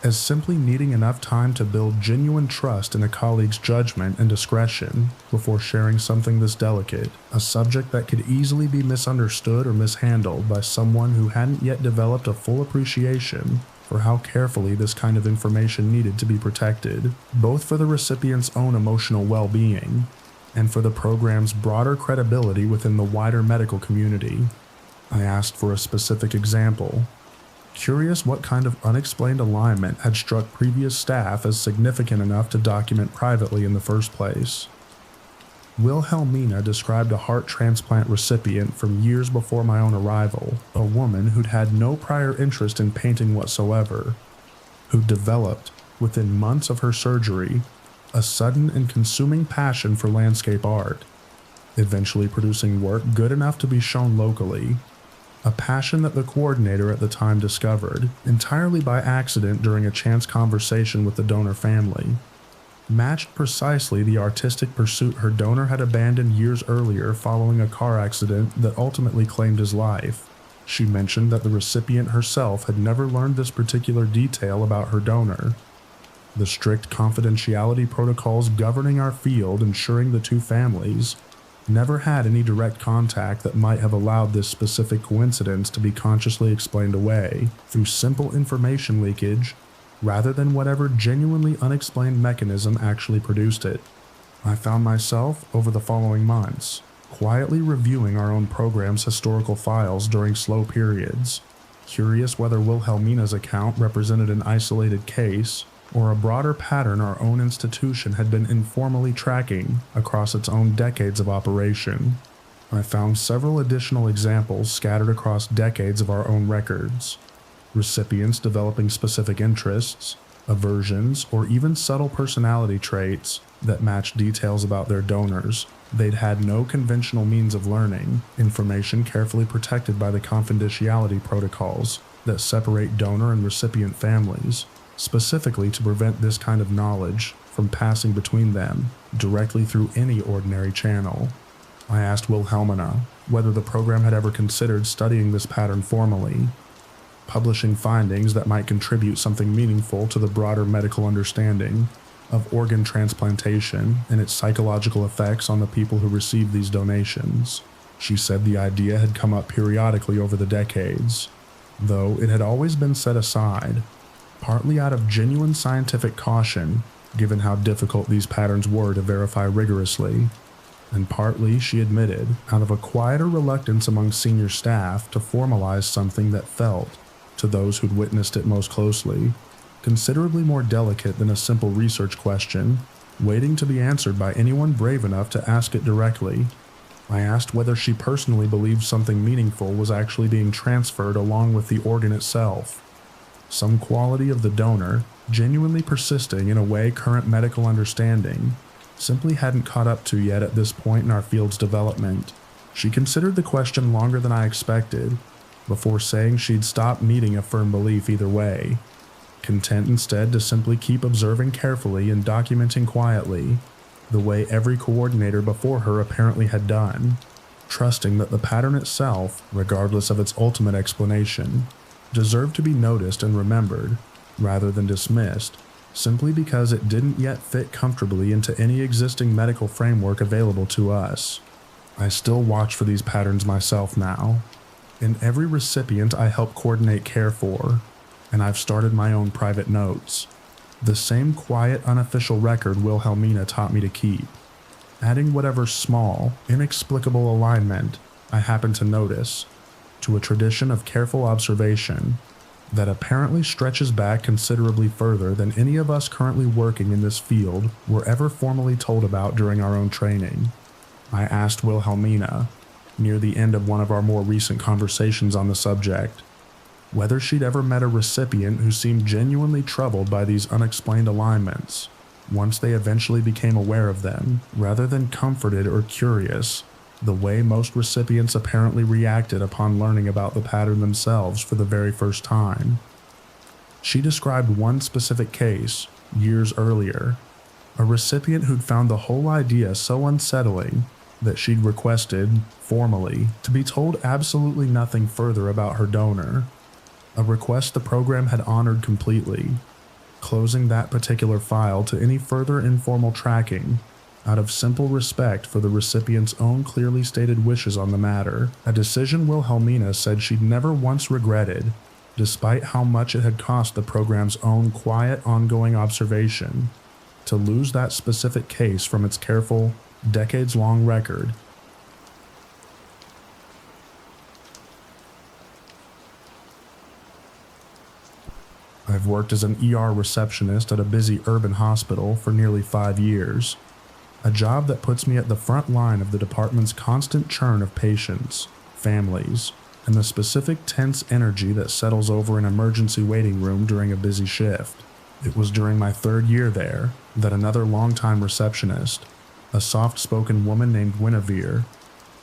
Speaker 1: as simply needing enough time to build genuine trust in a colleague's judgment and discretion before sharing something this delicate, a subject that could easily be misunderstood or mishandled by someone who hadn't yet developed a full appreciation for how carefully this kind of information needed to be protected, both for the recipient's own emotional well-being and for the program's broader credibility within the wider medical community. I asked for a specific example, curious what kind of unexplained alignment had struck previous staff as significant enough to document privately in the first place. Wilhelmina described a heart transplant recipient from years before my own arrival, a woman who'd had no prior interest in painting whatsoever, who developed, within months of her surgery, a sudden and consuming passion for landscape art, eventually producing work good enough to be shown locally, a passion that the coordinator at the time discovered, entirely by accident during a chance conversation with the donor family, matched precisely the artistic pursuit her donor had abandoned years earlier following a car accident that ultimately claimed his life. She mentioned that the recipient herself had never learned this particular detail about her donor, the strict confidentiality protocols governing our field ensuring the two families never had any direct contact that might have allowed this specific coincidence to be consciously explained away through simple information leakage rather than whatever genuinely unexplained mechanism actually produced it. I found myself, over the following months, quietly reviewing our own program's historical files during slow periods, curious whether Wilhelmina's account represented an isolated case or a broader pattern our own institution had been informally tracking across its own decades of operation. I found several additional examples scattered across decades of our own records, recipients developing specific interests, aversions, or even subtle personality traits that matched details about their donors. They'd had no conventional means of learning, information carefully protected by the confidentiality protocols that separate donor and recipient families, specifically to prevent this kind of knowledge from passing between them directly through any ordinary channel. I asked Wilhelmina whether the program had ever considered studying this pattern formally, publishing findings that might contribute something meaningful to the broader medical understanding of organ transplantation and its psychological effects on the people who receive these donations. She said the idea had come up periodically over the decades, though it had always been set aside, partly out of genuine scientific caution, given how difficult these patterns were to verify rigorously, and partly, she admitted, out of a quieter reluctance among senior staff to formalize something that felt, to those who'd witnessed it most closely, considerably more delicate than a simple research question, waiting to be answered by anyone brave enough to ask it directly. I asked whether she personally believed something meaningful was actually being transferred along with the organ itself. Some quality of the donor, genuinely persisting in a way current medical understanding simply hadn't caught up to yet at this point in our field's development. She considered the question longer than I expected, before saying she'd stop needing a firm belief either way, content instead to simply keep observing carefully and documenting quietly, the way every coordinator before her apparently had done, trusting that the pattern itself, regardless of its ultimate explanation, deserved to be noticed and remembered, rather than dismissed, simply because it didn't yet fit comfortably into any existing medical framework available to us. I still watch for these patterns myself now. In every recipient I help coordinate care for, and I've started my own private notes, the same quiet, unofficial record Wilhelmina taught me to keep, adding whatever small, inexplicable alignment I happen to notice to a tradition of careful observation that apparently stretches back considerably further than any of us currently working in this field were ever formally told about during our own training. I asked Wilhelmina, near the end of one of our more recent conversations on the subject, whether she'd ever met a recipient who seemed genuinely troubled by these unexplained alignments, once they eventually became aware of them, rather than comforted or curious, the way most recipients apparently reacted upon learning about the pattern themselves for the very first time. She described one specific case, years earlier, a recipient who'd found the whole idea so unsettling that she'd requested, formally, to be told absolutely nothing further about her donor, a request the program had honored completely, closing that particular file to any further informal tracking out of simple respect for the recipient's own clearly stated wishes on the matter, a decision Wilhelmina said she'd never once regretted, despite how much it had cost the program's own quiet, ongoing observation, to lose that specific case from its careful, decades-long record. I've worked as an ER receptionist at a busy urban hospital for nearly 5 years, a job that puts me at the front line of the department's constant churn of patients, families, and the specific tense energy that settles over an emergency waiting room during a busy shift. It was during my 3rd year there that another longtime receptionist, a soft-spoken woman named Guinevere,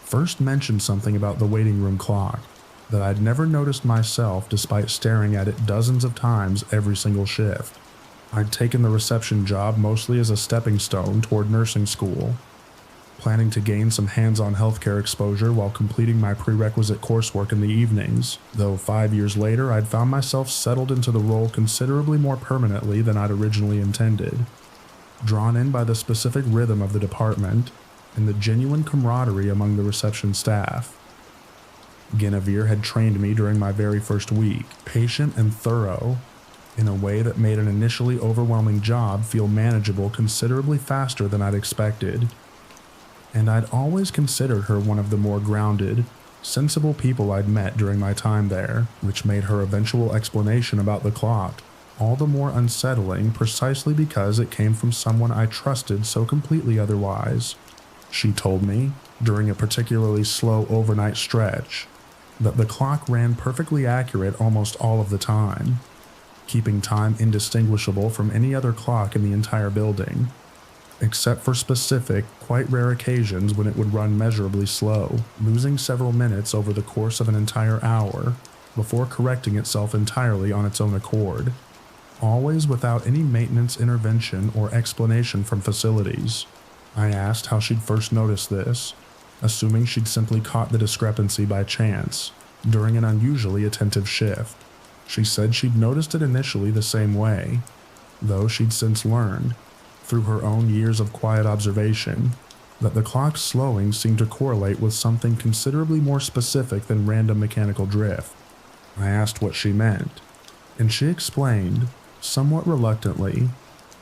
Speaker 1: first mentioned something about the waiting room clock that I'd never noticed myself despite staring at it dozens of times every single shift. I'd taken the reception job mostly as a stepping stone toward nursing school, planning to gain some hands-on healthcare exposure while completing my prerequisite coursework in the evenings, though 5 years later I'd found myself settled into the role considerably more permanently than I'd originally intended, drawn in by the specific rhythm of the department and the genuine camaraderie among the reception staff. Guinevere had trained me during my very first week, patient and thorough, in a way that made an initially overwhelming job feel manageable considerably faster than I'd expected. And I'd always considered her one of the more grounded, sensible people I'd met during my time there, which made her eventual explanation about the clock all the more unsettling precisely because it came from someone I trusted so completely otherwise. She told me, during a particularly slow overnight stretch, that the clock ran perfectly accurate almost all of the time, keeping time indistinguishable from any other clock in the entire building, except for specific, quite rare occasions when it would run measurably slow, losing several minutes over the course of an entire hour before correcting itself entirely on its own accord, always without any maintenance intervention or explanation from facilities. I asked how she'd first noticed this, assuming she'd simply caught the discrepancy by chance during an unusually attentive shift. She said she'd noticed it initially the same way, though she'd since learned, through her own years of quiet observation, that the clock's slowing seemed to correlate with something considerably more specific than random mechanical drift. I asked what she meant, and she explained, somewhat reluctantly,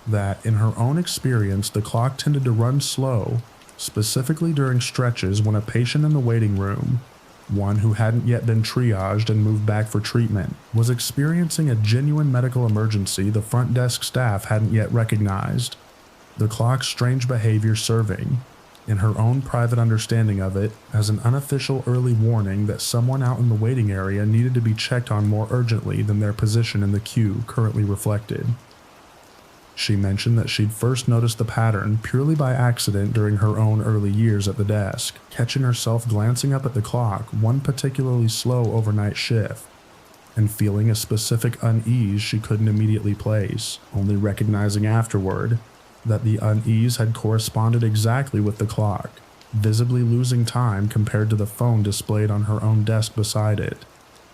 Speaker 1: that in her own experience the clock tended to run slow, specifically during stretches when a patient in the waiting room, one who hadn't yet been triaged and moved back for treatment, was experiencing a genuine medical emergency the front desk staff hadn't yet recognized. The clock's strange behavior serving, in her own private understanding of it, as an unofficial early warning that someone out in the waiting area needed to be checked on more urgently than their position in the queue currently reflected. She mentioned that she'd first noticed the pattern purely by accident during her own early years at the desk, catching herself glancing up at the clock one particularly slow overnight shift, and feeling a specific unease she couldn't immediately place, only recognizing afterward that the unease had corresponded exactly with the clock, visibly losing time compared to the phone displayed on her own desk beside it.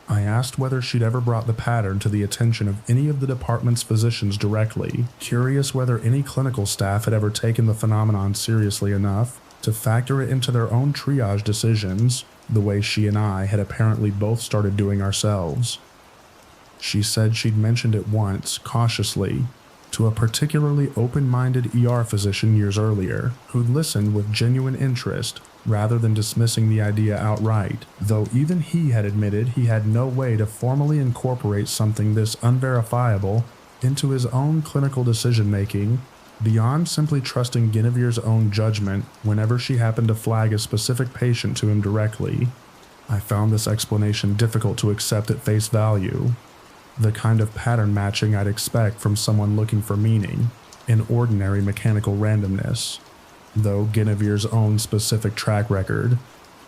Speaker 1: I asked whether she'd ever brought the pattern to the attention of any of the department's physicians directly, curious whether any clinical staff had ever taken the phenomenon seriously enough to factor it into their own triage decisions, the way she and I had apparently both started doing ourselves. She said she'd mentioned it once, cautiously, to a particularly open-minded ER physician years earlier, who'd listened with genuine interest rather than dismissing the idea outright, though even he had admitted he had no way to formally incorporate something this unverifiable into his own clinical decision-making beyond simply trusting Guinevere's own judgment whenever she happened to flag a specific patient to him directly. I found this explanation difficult to accept at face value, the kind of pattern matching I'd expect from someone looking for meaning in ordinary mechanical randomness, though Guinevere's own specific track record,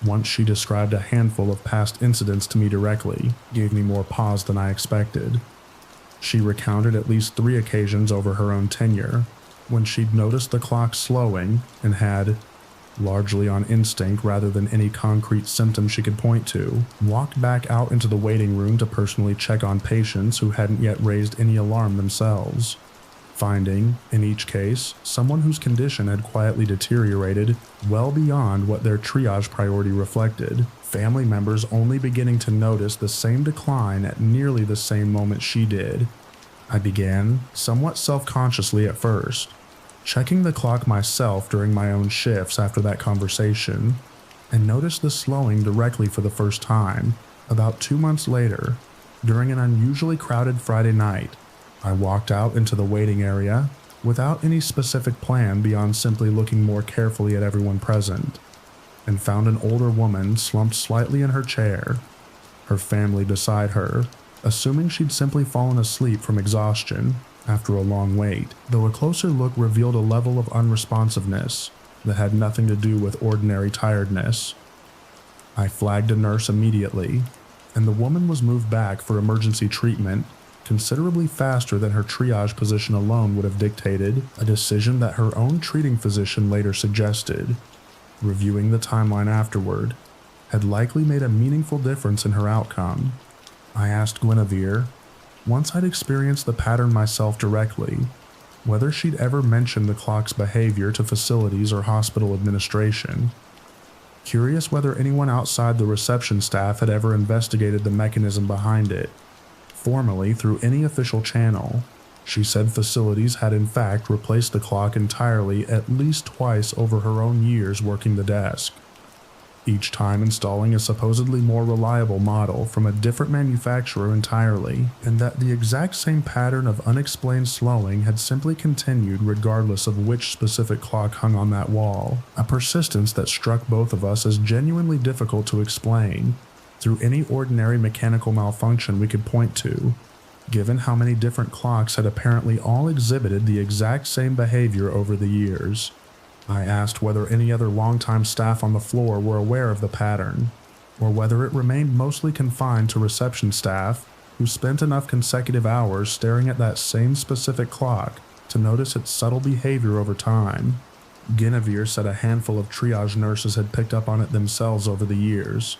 Speaker 1: once she described a handful of past incidents to me directly, gave me more pause than I expected. She recounted at least 3 occasions over her own tenure when she'd noticed the clock slowing and had, largely on instinct rather than any concrete symptom she could point to, walked back out into the waiting room to personally check on patients who hadn't yet raised any alarm themselves, finding, in each case, someone whose condition had quietly deteriorated well beyond what their triage priority reflected, family members only beginning to notice the same decline at nearly the same moment she did. I began, somewhat self-consciously at first, checking the clock myself during my own shifts after that conversation, and noticed the slowing directly for the first time, about 2 months later, during an unusually crowded Friday night. I walked out into the waiting area without any specific plan beyond simply looking more carefully at everyone present, and found an older woman slumped slightly in her chair, her family beside her, assuming she'd simply fallen asleep from exhaustion after a long wait, though a closer look revealed a level of unresponsiveness that had nothing to do with ordinary tiredness. I flagged a nurse immediately, and the woman was moved back for emergency treatment considerably faster than her triage position alone would have dictated, a decision that her own treating physician later suggested, reviewing the timeline afterward, had likely made a meaningful difference in her outcome. I asked Guinevere, once I'd experienced the pattern myself directly, whether she'd ever mentioned the clock's behavior to facilities or hospital administration, curious whether anyone outside the reception staff had ever investigated the mechanism behind it, formally through any official channel. She said facilities had in fact replaced the clock entirely at least twice over her own years working the desk, each time installing a supposedly more reliable model from a different manufacturer entirely, and that the exact same pattern of unexplained slowing had simply continued regardless of which specific clock hung on that wall, a persistence that struck both of us as genuinely difficult to explain through any ordinary mechanical malfunction we could point to, given how many different clocks had apparently all exhibited the exact same behavior over the years. I asked whether any other longtime staff on the floor were aware of the pattern, or whether it remained mostly confined to reception staff who spent enough consecutive hours staring at that same specific clock to notice its subtle behavior over time. Guinevere said a handful of triage nurses had picked up on it themselves over the years,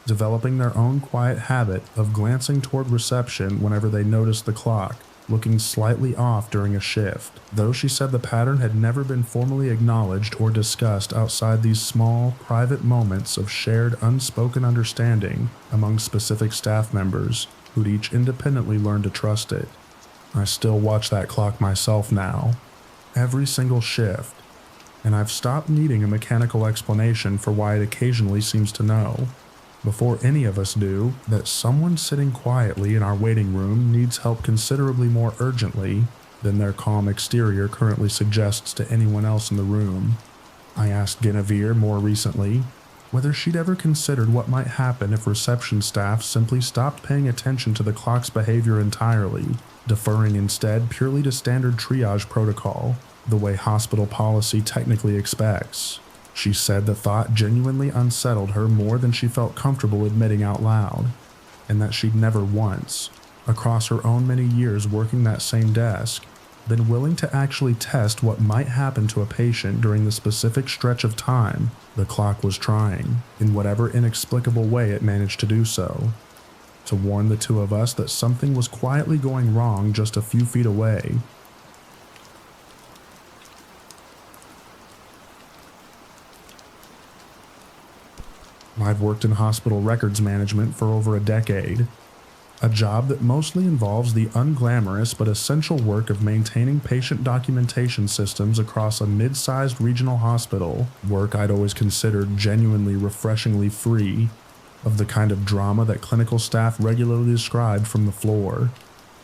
Speaker 1: developing their own quiet habit of glancing toward reception whenever they noticed the clock looking slightly off during a shift, though she said the pattern had never been formally acknowledged or discussed outside these small, private moments of shared unspoken understanding among specific staff members who'd each independently learned to trust it. I still watch that clock myself now, every single shift, and I've stopped needing a mechanical explanation for why it occasionally seems to know, before any of us do, that someone sitting quietly in our waiting room needs help considerably more urgently than their calm exterior currently suggests to anyone else in the room. I asked Guinevere more recently whether she'd ever considered what might happen if reception staff simply stopped paying attention to the clock's behavior entirely, deferring instead purely to standard triage protocol, the way hospital policy technically expects. She said the thought genuinely unsettled her more than she felt comfortable admitting out loud, and that she'd never once, across her own many years working that same desk, been willing to actually test what might happen to a patient during the specific stretch of time the clock was trying, in whatever inexplicable way it managed to do so, to warn the two of us that something was quietly going wrong just a few feet away. I've worked in hospital records management for over a decade, a job that mostly involves the unglamorous but essential work of maintaining patient documentation systems across a mid-sized regional hospital, work I'd always considered genuinely refreshingly free of the kind of drama that clinical staff regularly described from the floor.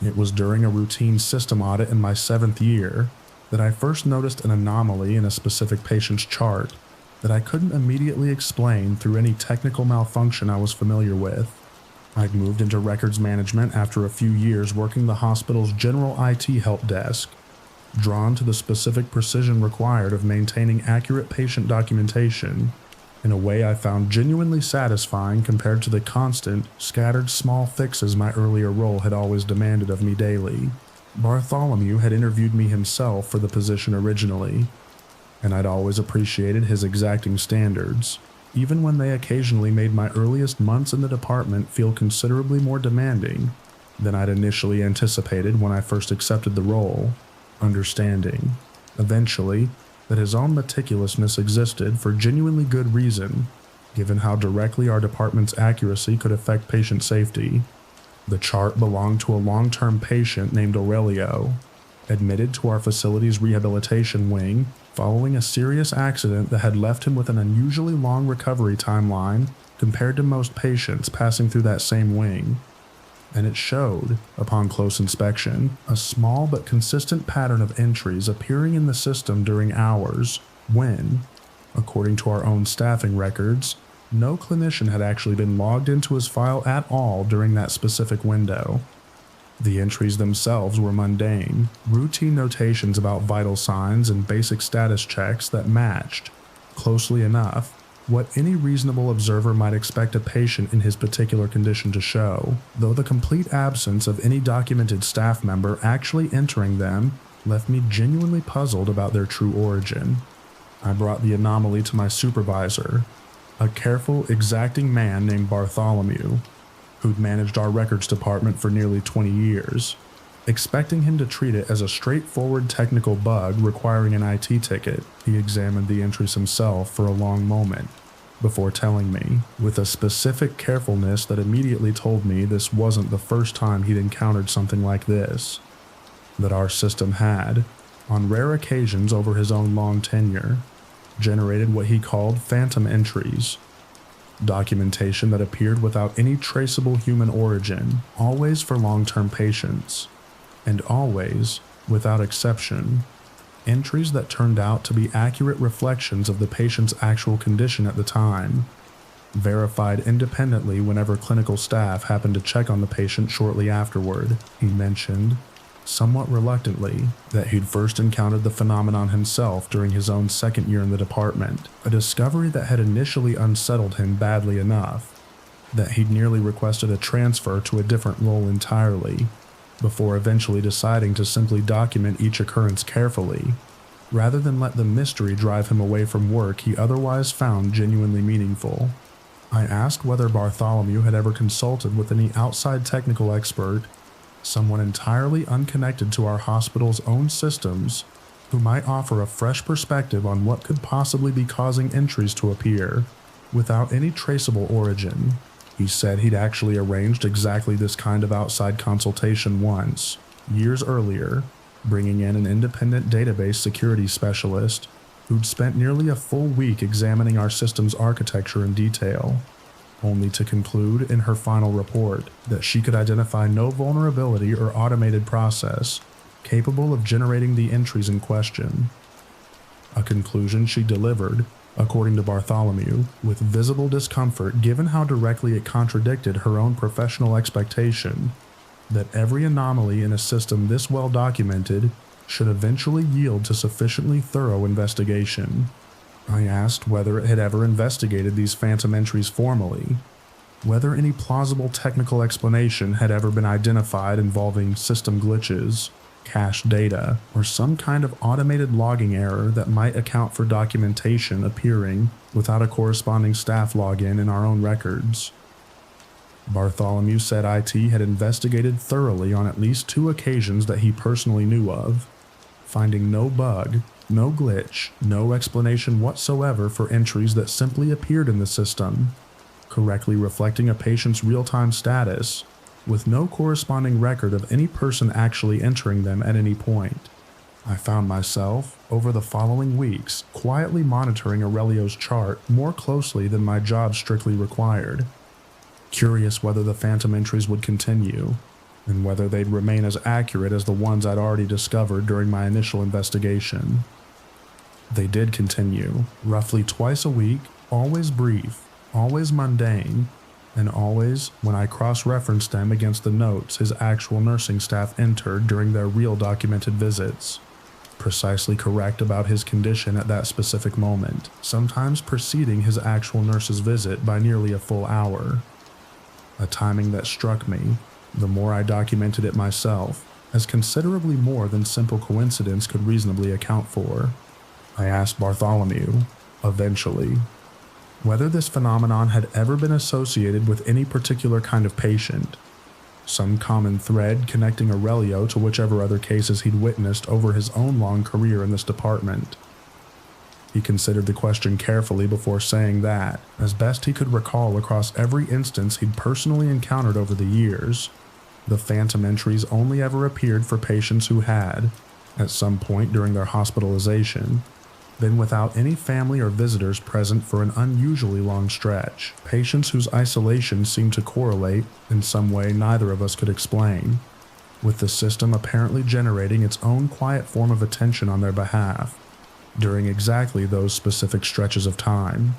Speaker 1: It was during a routine system audit in my 7th year that I first noticed an anomaly in a specific patient's chart that I couldn't immediately explain through any technical malfunction I was familiar with. I'd moved into records management after a few years working the hospital's general IT help desk, drawn to the specific precision required of maintaining accurate patient documentation in a way I found genuinely satisfying compared to the constant, scattered small fixes my earlier role had always demanded of me daily. Bartholomew had interviewed me himself for the position originally, and I'd always appreciated his exacting standards, even when they occasionally made my earliest months in the department feel considerably more demanding than I'd initially anticipated when I first accepted the role, understanding, eventually, that his own meticulousness existed for genuinely good reason, given how directly our department's accuracy could affect patient safety. The chart belonged to a long-term patient named Aurelio, admitted to our facility's rehabilitation wing following a serious accident that had left him with an unusually long recovery timeline compared to most patients passing through that same wing. And it showed, upon close inspection, a small but consistent pattern of entries appearing in the system during hours when, according to our own staffing records, no clinician had actually been logged into his file at all during that specific window. The entries themselves were mundane, routine notations about vital signs and basic status checks that matched, closely enough, what any reasonable observer might expect a patient in his particular condition to show, though the complete absence of any documented staff member actually entering them left me genuinely puzzled about their true origin. I brought the anomaly to my supervisor, a careful, exacting man named Bartholomew, who'd managed our records department for nearly 20 years, expecting him to treat it as a straightforward technical bug requiring an IT ticket. He examined the entries himself for a long moment, before telling me, with a specific carefulness that immediately told me this wasn't the first time he'd encountered something like this, that our system had, on rare occasions over his own long tenure, generated what he called phantom entries, documentation that appeared without any traceable human origin, always for long-term patients, and always, without exception, entries that turned out to be accurate reflections of the patient's actual condition at the time, verified independently whenever clinical staff happened to check on the patient shortly afterward. He mentioned, somewhat reluctantly, that he'd first encountered the phenomenon himself during his own second year in the department, a discovery that had initially unsettled him badly enough that he'd nearly requested a transfer to a different role entirely, before eventually deciding to simply document each occurrence carefully, rather than let the mystery drive him away from work he otherwise found genuinely meaningful. I asked whether Bartholomew had ever consulted with any outside technical expert, someone entirely unconnected to our hospital's own systems, who might offer a fresh perspective on what could possibly be causing entries to appear, without any traceable origin. He said he'd actually arranged exactly this kind of outside consultation once, years earlier, bringing in an independent database security specialist who'd spent nearly a full week examining our system's architecture in detail, only to conclude in her final report that she could identify no vulnerability or automated process capable of generating the entries in question. A conclusion she delivered, according to Bartholomew, with visible discomfort given how directly it contradicted her own professional expectation that every anomaly in a system this well documented should eventually yield to sufficiently thorough investigation. I asked whether it had ever investigated these phantom entries formally, whether any plausible technical explanation had ever been identified involving system glitches, cached data, or some kind of automated logging error that might account for documentation appearing without a corresponding staff login in our own records. Bartholomew said IT had investigated thoroughly on at least 2 occasions that he personally knew of, finding no bug, no glitch, no explanation whatsoever for entries that simply appeared in the system, correctly reflecting a patient's real-time status, with no corresponding record of any person actually entering them at any point. I found myself, over the following weeks, quietly monitoring Aurelio's chart more closely than my job strictly required, curious whether the phantom entries would continue, and whether they'd remain as accurate as the ones I'd already discovered during my initial investigation. They did continue, roughly twice a week, always brief, always mundane, and always when I cross-referenced them against the notes his actual nursing staff entered during their real documented visits, precisely correct about his condition at that specific moment, sometimes preceding his actual nurse's visit by nearly a full hour. A timing that struck me, the more I documented it myself, as considerably more than simple coincidence could reasonably account for. I asked Bartholomew, eventually, whether this phenomenon had ever been associated with any particular kind of patient, some common thread connecting Aurelio to whichever other cases he'd witnessed over his own long career in this department. He considered the question carefully before saying that, as best he could recall across every instance he'd personally encountered over the years, the phantom entries only ever appeared for patients who had, at some point during their hospitalization, been without any family or visitors present for an unusually long stretch, patients whose isolation seemed to correlate, in some way neither of us could explain, with the system apparently generating its own quiet form of attention on their behalf, during exactly those specific stretches of time.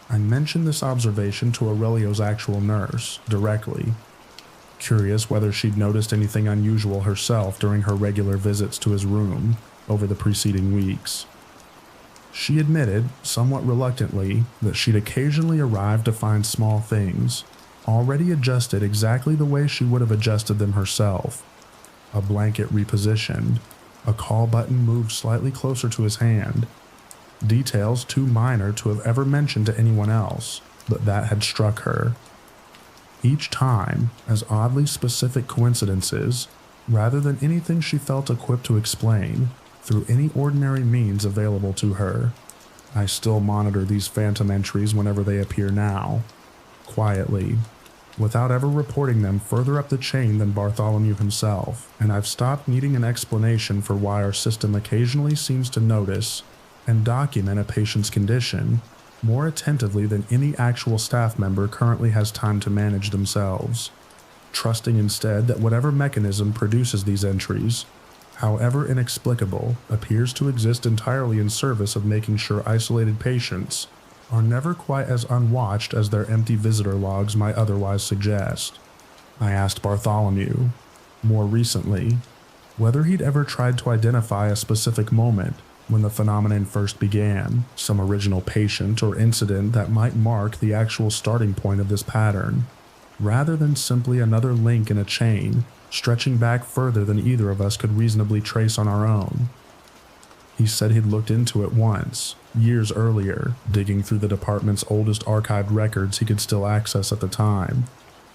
Speaker 1: I mentioned this observation to Aurelio's actual nurse, directly, curious whether she'd noticed anything unusual herself during her regular visits to his room over the preceding weeks. She admitted, somewhat reluctantly, that she'd occasionally arrived to find small things, already adjusted exactly the way she would have adjusted them herself. A blanket repositioned, a call button moved slightly closer to his hand, details too minor to have ever mentioned to anyone else, but that had struck her. Each time, as oddly specific coincidences, rather than anything she felt equipped to explain, through any ordinary means available to her. I still monitor these phantom entries whenever they appear now, quietly, without ever reporting them further up the chain than Bartholomew himself, and I've stopped needing an explanation for why our system occasionally seems to notice and document a patient's condition more attentively than any actual staff member currently has time to manage themselves, trusting instead that whatever mechanism produces these entries, however inexplicable, appears to exist entirely in service of making sure isolated patients are never quite as unwatched as their empty visitor logs might otherwise suggest. I asked Bartholomew, more recently, whether he'd ever tried to identify a specific moment when the phenomenon first began, some original patient or incident that might mark the actual starting point of this pattern, rather than simply another link in a chain stretching back further than either of us could reasonably trace on our own. He said he'd looked into it once, years earlier, digging through the department's oldest archived records he could still access at the time,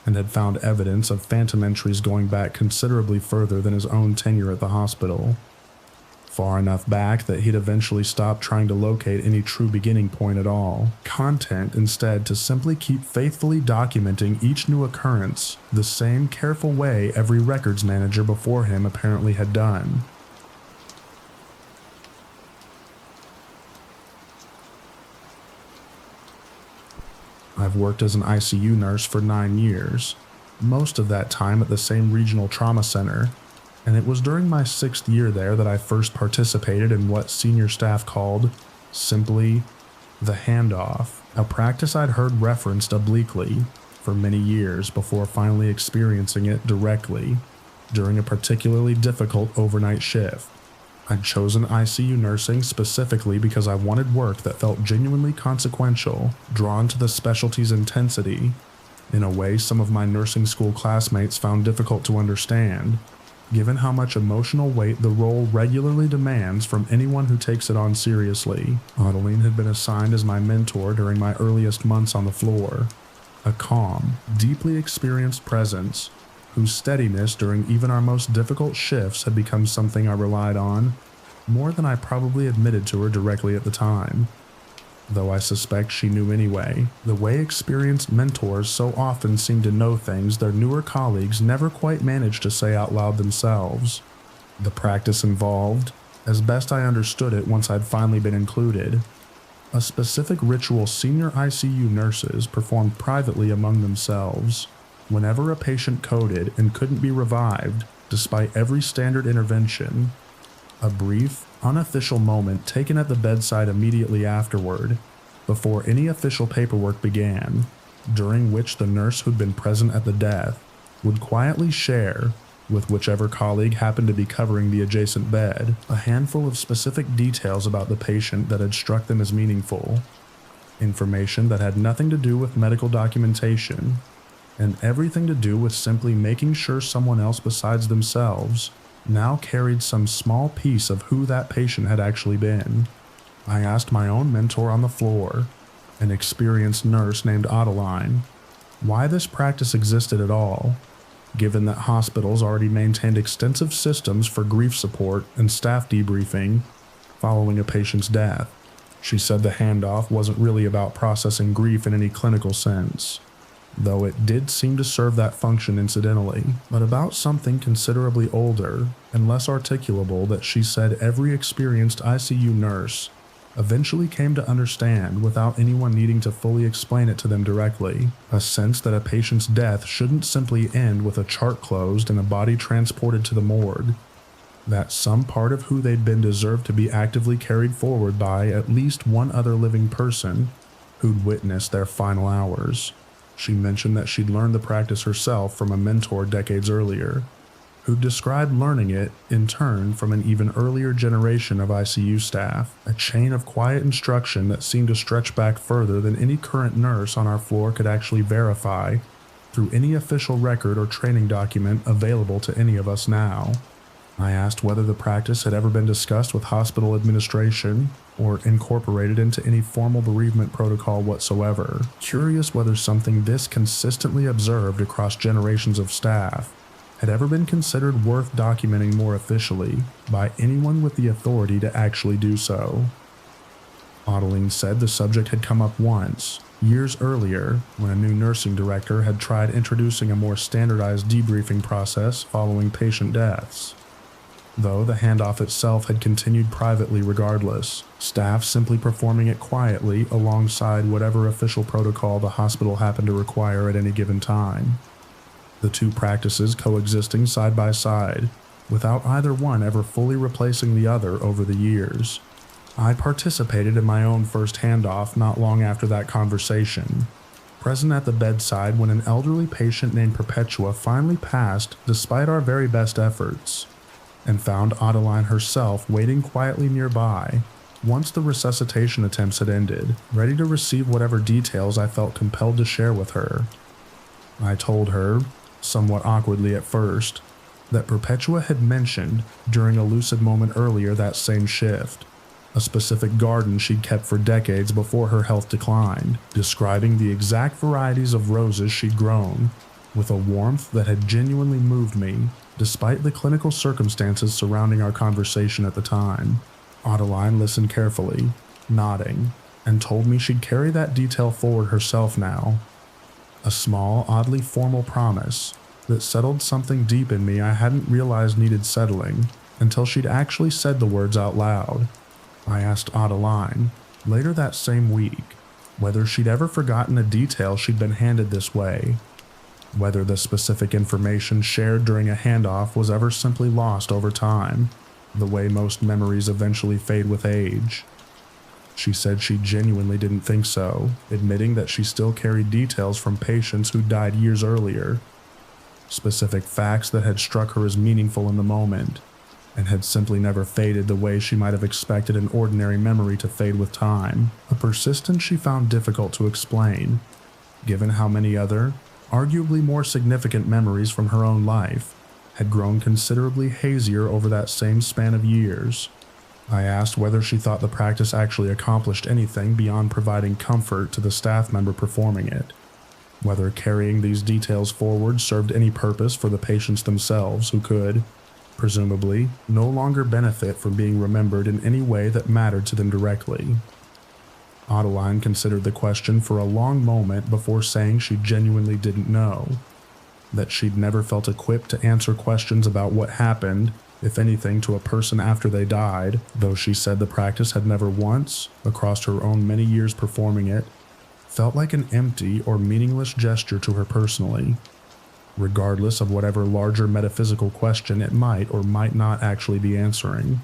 Speaker 1: and had found evidence of phantom entries going back considerably further than his own tenure at the hospital. Far enough back that he'd eventually stopped trying to locate any true beginning point at all, content instead to simply keep faithfully documenting each new occurrence the same careful way every records manager before him apparently had done. I've worked as an ICU nurse for 9 years, most of that time at the same regional trauma center, and it was during my 6th year there that I first participated in what senior staff called, simply, the handoff, a practice I'd heard referenced obliquely for many years before finally experiencing it directly during a particularly difficult overnight shift. I'd chosen ICU nursing specifically because I wanted work that felt genuinely consequential, drawn to the specialty's intensity, in a way some of my nursing school classmates found difficult to understand, given how much emotional weight the role regularly demands from anyone who takes it on seriously. Adeline had been assigned as my mentor during my earliest months on the floor, a calm, deeply experienced presence whose steadiness during even our most difficult shifts had become something I relied on more than I probably admitted to her directly at the time. Though I suspect she knew anyway, the way experienced mentors so often seem to know things their newer colleagues never quite manage to say out loud themselves. The practice involved, as best I understood it once I'd finally been included, a specific ritual senior ICU nurses performed privately among themselves whenever a patient coded and couldn't be revived despite every standard intervention. A brief, unofficial moment taken at the bedside immediately afterward, before any official paperwork began, during which the nurse who'd been present at the death would quietly share, with whichever colleague happened to be covering the adjacent bed, a handful of specific details about the patient that had struck them as meaningful, information that had nothing to do with medical documentation, and everything to do with simply making sure someone else besides themselves now carried some small piece of who that patient had actually been. I asked my own mentor on the floor, an experienced nurse named Adeline, why this practice existed at all, given that hospitals already maintained extensive systems for grief support and staff debriefing following a patient's death. She said the handoff wasn't really about processing grief in any clinical sense, though it did seem to serve that function incidentally, but about something considerably older and less articulable that she said every experienced ICU nurse eventually came to understand without anyone needing to fully explain it to them directly, a sense that a patient's death shouldn't simply end with a chart closed and a body transported to the morgue, that some part of who they'd been deserved to be actively carried forward by at least one other living person who'd witnessed their final hours. She mentioned that she'd learned the practice herself from a mentor decades earlier, who described learning it, in turn, from an even earlier generation of ICU staff, a chain of quiet instruction that seemed to stretch back further than any current nurse on our floor could actually verify through any official record or training document available to any of us now. I asked whether the practice had ever been discussed with hospital administration or incorporated into any formal bereavement protocol whatsoever, curious whether something this consistently observed across generations of staff had ever been considered worth documenting more officially by anyone with the authority to actually do so. Adeline said the subject had come up once, years earlier, when a new nursing director had tried introducing a more standardized debriefing process following patient deaths. Though the handoff itself had continued privately regardless, staff simply performing it quietly alongside whatever official protocol the hospital happened to require at any given time. The two practices coexisting side by side, without either one ever fully replacing the other over the years. I participated in my own first handoff not long after that conversation, present at the bedside when an elderly patient named Perpetua finally passed despite our very best efforts, and found Adeline herself waiting quietly nearby once the resuscitation attempts had ended, ready to receive whatever details I felt compelled to share with her. I told her, somewhat awkwardly at first, that Perpetua had mentioned, during a lucid moment earlier that same shift, a specific garden she'd kept for decades before her health declined, describing the exact varieties of roses she'd grown, with a warmth that had genuinely moved me, despite the clinical circumstances surrounding our conversation at the time. Adeline listened carefully, nodding, and told me she'd carry that detail forward herself now. A small, oddly formal promise that settled something deep in me I hadn't realized needed settling until she'd actually said the words out loud. I asked Adeline, later that same week, whether she'd ever forgotten a detail she'd been handed this way, whether the specific information shared during a handoff was ever simply lost over time, the way most memories eventually fade with age. She said she genuinely didn't think so, admitting that she still carried details from patients who died years earlier, specific facts that had struck her as meaningful in the moment, and had simply never faded the way she might have expected an ordinary memory to fade with time, a persistence she found difficult to explain, given how many other, arguably more significant memories from her own life had grown considerably hazier over that same span of years. I asked whether she thought the practice actually accomplished anything beyond providing comfort to the staff member performing it, whether carrying these details forward served any purpose for the patients themselves who could, presumably, no longer benefit from being remembered in any way that mattered to them directly. Adeline considered the question for a long moment before saying she genuinely didn't know, that she'd never felt equipped to answer questions about what happened, if anything, to a person after they died, though she said the practice had never once, across her own many years performing it, felt like an empty or meaningless gesture to her personally, regardless of whatever larger metaphysical question it might or might not actually be answering.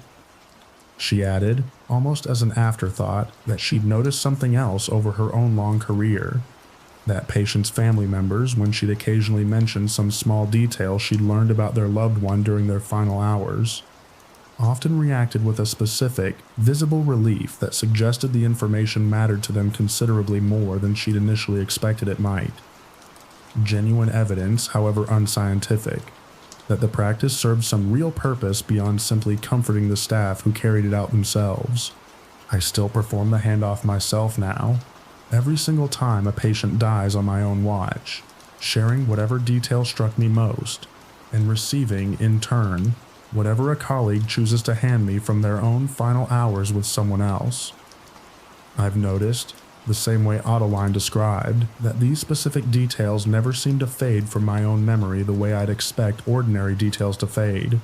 Speaker 1: She added, almost as an afterthought, that she'd noticed something else over her own long career, that patients' family members, when she'd occasionally mentioned some small detail she'd learned about their loved one during their final hours, often reacted with a specific, visible relief that suggested the information mattered to them considerably more than she'd initially expected it might. Genuine evidence, however unscientific, that the practice served some real purpose beyond simply comforting the staff who carried it out themselves. I still perform the handoff myself now, every single time a patient dies on my own watch, sharing whatever detail struck me most, and receiving, in turn, whatever a colleague chooses to hand me from their own final hours with someone else. I've noticed, the same way Adeline described, that these specific details never seem to fade from my own memory the way I'd expect ordinary details to fade.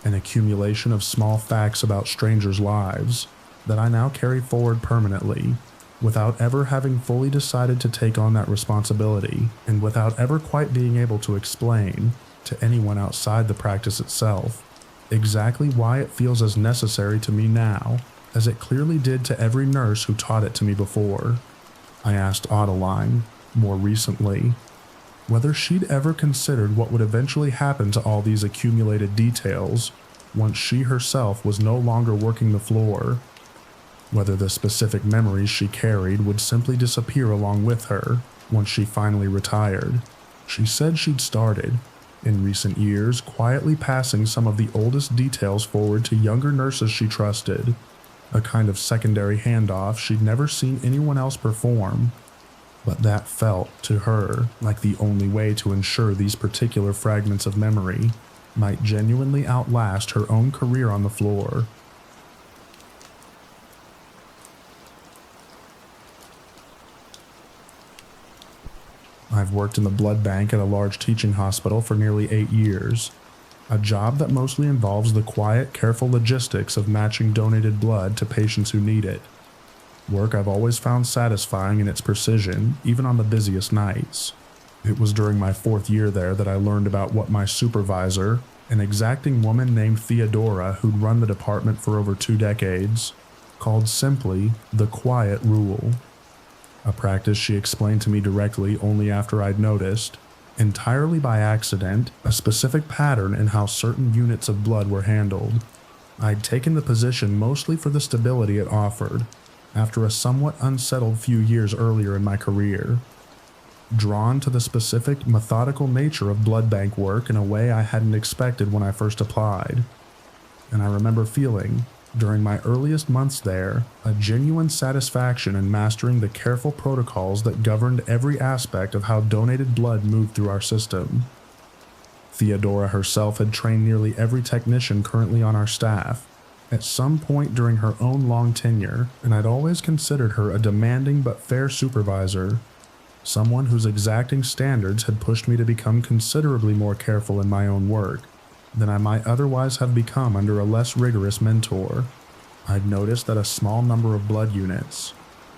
Speaker 1: An accumulation of small facts about strangers' lives that I now carry forward permanently, without ever having fully decided to take on that responsibility, and without ever quite being able to explain, to anyone outside the practice itself, exactly why it feels as necessary to me now as it clearly did to every nurse who taught it to me before. I asked Adeline, more recently, whether she'd ever considered what would eventually happen to all these accumulated details once she herself was no longer working the floor, whether the specific memories she carried would simply disappear along with her once she finally retired. She said she'd started, in recent years, quietly passing some of the oldest details forward to younger nurses she trusted, a kind of secondary handoff she'd never seen anyone else perform, but that felt, to her, like the only way to ensure these particular fragments of memory might genuinely outlast her own career on the floor. I've worked in the blood bank at a large teaching hospital for nearly 8 years, a job that mostly involves the quiet, careful logistics of matching donated blood to patients who need it. Work I've always found satisfying in its precision, even on the busiest nights. It was during my 4th year there that I learned about what my supervisor, an exacting woman named Theodora who'd run the department for over 2 decades, called simply the quiet rule. A practice she explained to me directly only after I'd noticed, entirely by accident, a specific pattern in how certain units of blood were handled. I'd taken the position mostly for the stability it offered, after a somewhat unsettled few years earlier in my career. Drawn to the specific, methodical nature of blood bank work in a way I hadn't expected when I first applied. And I remember feeling, during my earliest months there, a genuine satisfaction in mastering the careful protocols that governed every aspect of how donated blood moved through our system. Theodora herself had trained nearly every technician currently on our staff, at some point during her own long tenure, and I'd always considered her a demanding but fair supervisor, someone whose exacting standards had pushed me to become considerably more careful in my own work than I might otherwise have become under a less rigorous mentor. I'd noticed that a small number of blood units,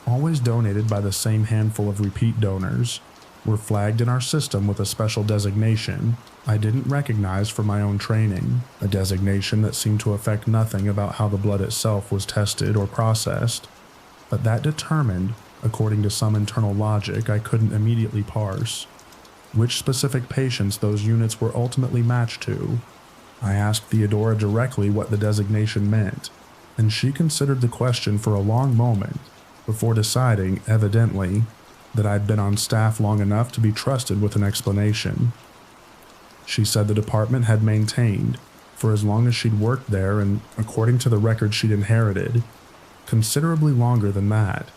Speaker 1: always donated by the same handful of repeat donors, were flagged in our system with a special designation I didn't recognize from my own training, a designation that seemed to affect nothing about how the blood itself was tested or processed, but that determined, according to some internal logic I couldn't immediately parse, which specific patients those units were ultimately matched to. I asked Theodora directly what the designation meant, and she considered the question for a long moment before deciding, evidently, that I'd been on staff long enough to be trusted with an explanation. She said the department had maintained, for as long as she'd worked there and according to the record she'd inherited, considerably longer than that,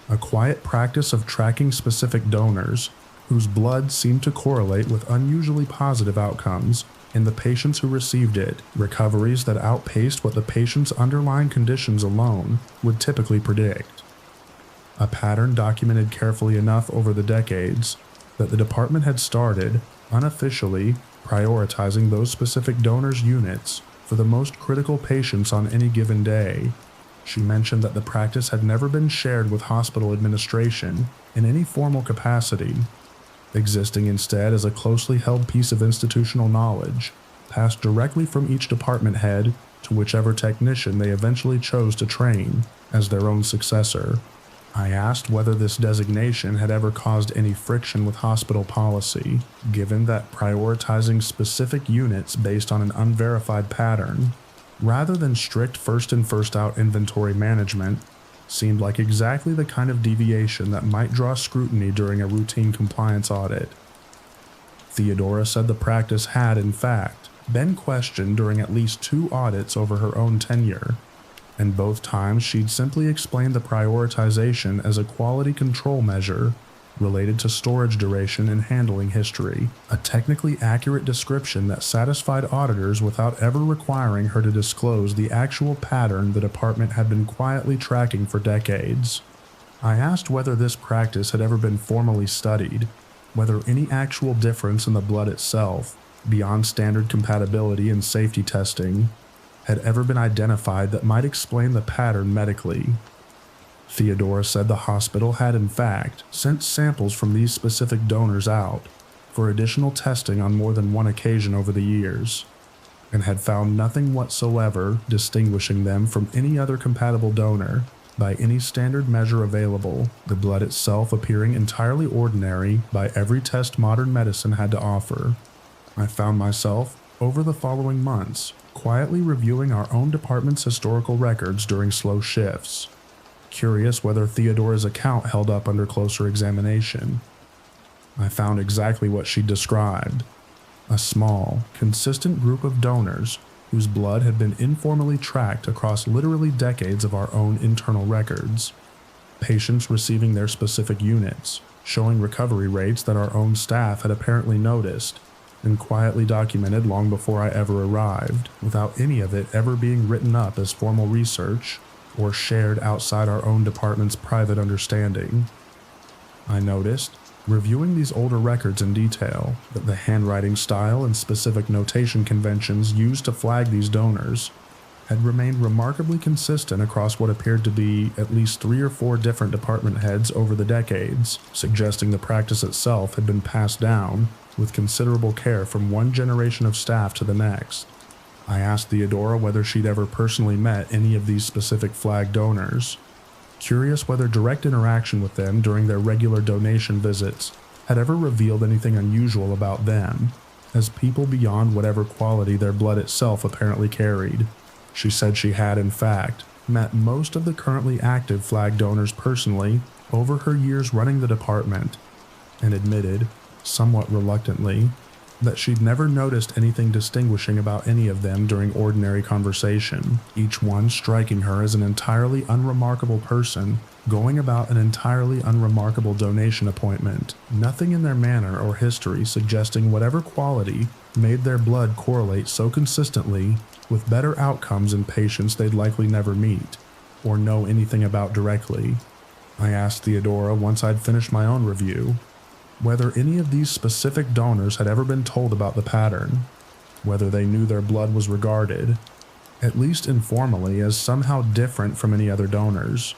Speaker 1: a quiet practice of tracking specific donors whose blood seemed to correlate with unusually positive outcomes in the patients who received it, recoveries that outpaced what the patient's underlying conditions alone would typically predict. A pattern documented carefully enough over the decades that the department had started, unofficially, prioritizing those specific donors' units for the most critical patients on any given day. She mentioned that the practice had never been shared with hospital administration in any formal capacity, existing instead as a closely held piece of institutional knowledge, passed directly from each department head to whichever technician they eventually chose to train as their own successor. I asked whether this designation had ever caused any friction with hospital policy, given that prioritizing specific units based on an unverified pattern, rather than strict first-in first-out inventory management, seemed like exactly the kind of deviation that might draw scrutiny during a routine compliance audit. Theodora said the practice had, in fact, been questioned during at least 2 audits over her own tenure, and both times she'd simply explained the prioritization as a quality control measure related to storage duration and handling history, a technically accurate description that satisfied auditors without ever requiring her to disclose the actual pattern the department had been quietly tracking for decades. I asked whether this practice had ever been formally studied, whether any actual difference in the blood itself, beyond standard compatibility and safety testing, had ever been identified that might explain the pattern medically. Theodora said the hospital had in fact sent samples from these specific donors out for additional testing on more than one occasion over the years, and had found nothing whatsoever distinguishing them from any other compatible donor by any standard measure available, the blood itself appearing entirely ordinary by every test modern medicine had to offer. I found myself, over the following months, quietly reviewing our own department's historical records during slow shifts, curious whether Theodora's account held up under closer examination. I found exactly what she described: a small, consistent group of donors whose blood had been informally tracked across literally decades of our own internal records, patients receiving their specific units, showing recovery rates that our own staff had apparently noticed and quietly documented long before I ever arrived, without any of it ever being written up as formal research or shared outside our own department's private understanding. I noticed, Reviewing these older records in detail, the handwriting style and specific notation conventions used to flag these donors had remained remarkably consistent across what appeared to be at least 3 or 4 different department heads over the decades, suggesting the practice itself had been passed down with considerable care from one generation of staff to the next. I asked Theodora whether she'd ever personally met any of these specific flag donors, curious whether direct interaction with them during their regular donation visits had ever revealed anything unusual about them, as people beyond whatever quality their blood itself apparently carried. She said she had, in fact, met most of the currently active flag donors personally over her years running the department, and admitted, somewhat reluctantly, that she'd never noticed anything distinguishing about any of them during ordinary conversation, each one striking her as an entirely unremarkable person going about an entirely unremarkable donation appointment, nothing in their manner or history suggesting whatever quality made their blood correlate so consistently with better outcomes in patients they'd likely never meet or know anything about directly. I asked Theodora once I'd finished my own review whether any of these specific donors had ever been told about the pattern, whether they knew their blood was regarded, at least informally, as somehow different from any other donors.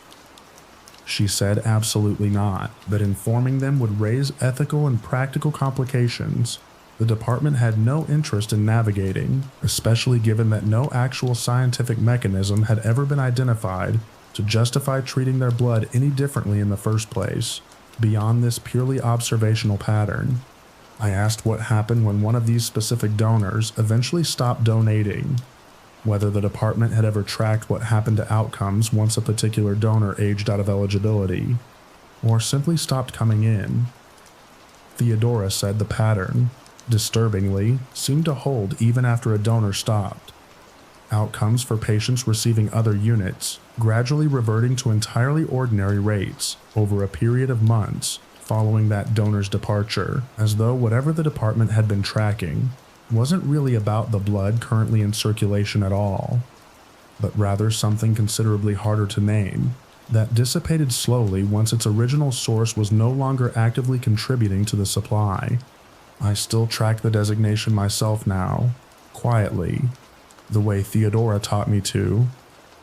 Speaker 1: She said absolutely not, that informing them would raise ethical and practical complications the department had no interest in navigating, especially given that no actual scientific mechanism had ever been identified to justify treating their blood any differently in the first place, beyond this purely observational pattern. I asked what happened when one of these specific donors eventually stopped donating, whether the department had ever tracked what happened to outcomes once a particular donor aged out of eligibility, or simply stopped coming in. Theodora said the pattern, disturbingly, seemed to hold even after a donor stopped. Outcomes for patients receiving other units gradually reverting to entirely ordinary rates over a period of months following that donor's departure, as though whatever the department had been tracking wasn't really about the blood currently in circulation at all, but rather something considerably harder to name, that dissipated slowly once its original source was no longer actively contributing to the supply. I still track the designation myself now, quietly, the way Theodora taught me to,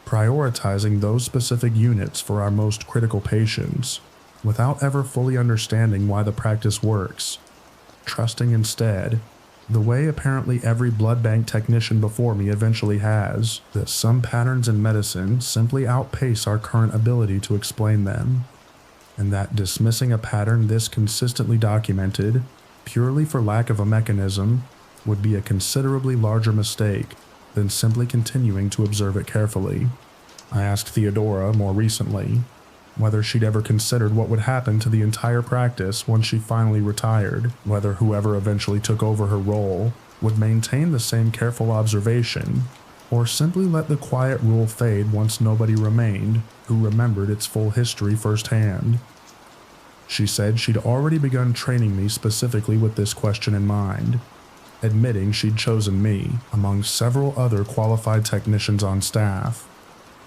Speaker 1: prioritizing those specific units for our most critical patients, without ever fully understanding why the practice works, trusting instead, the way apparently every blood bank technician before me eventually has, that some patterns in medicine simply outpace our current ability to explain them, and that dismissing a pattern this consistently documented, purely for lack of a mechanism, would be a considerably larger mistake than simply continuing to observe it carefully. I asked Theodora more recently whether she'd ever considered what would happen to the entire practice once she finally retired, whether whoever eventually took over her role would maintain the same careful observation, or simply let the quiet rule fade once nobody remained who remembered its full history firsthand. She said she'd already begun training me specifically with this question in mind, admitting she'd chosen me among several other qualified technicians on staff,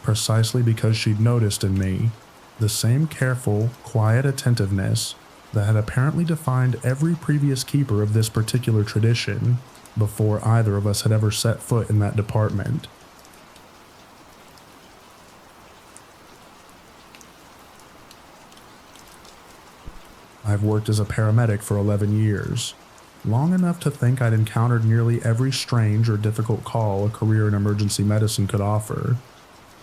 Speaker 1: precisely because she'd noticed in me the same careful, quiet attentiveness that had apparently defined every previous keeper of this particular tradition before either of us had ever set foot in that department. I've worked as a paramedic for 11 years, long enough to think I'd encountered nearly every strange or difficult call a career in emergency medicine could offer,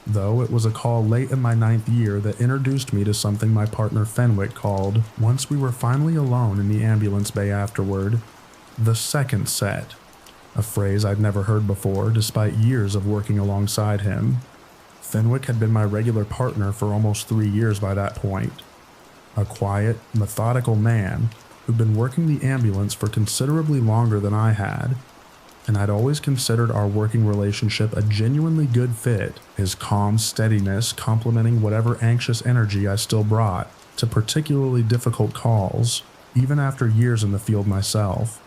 Speaker 1: though it was a call late in my 9th year that introduced me to something my partner Fenwick called, once we were finally alone in the ambulance bay afterward, the second set, a phrase I'd never heard before despite years of working alongside him. Fenwick had been my regular partner for almost 3 years by that point, a quiet, methodical man who'd been working the ambulance for considerably longer than I had, and I'd always considered our working relationship a genuinely good fit, his calm steadiness complementing whatever anxious energy I still brought to particularly difficult calls, even after years in the field myself.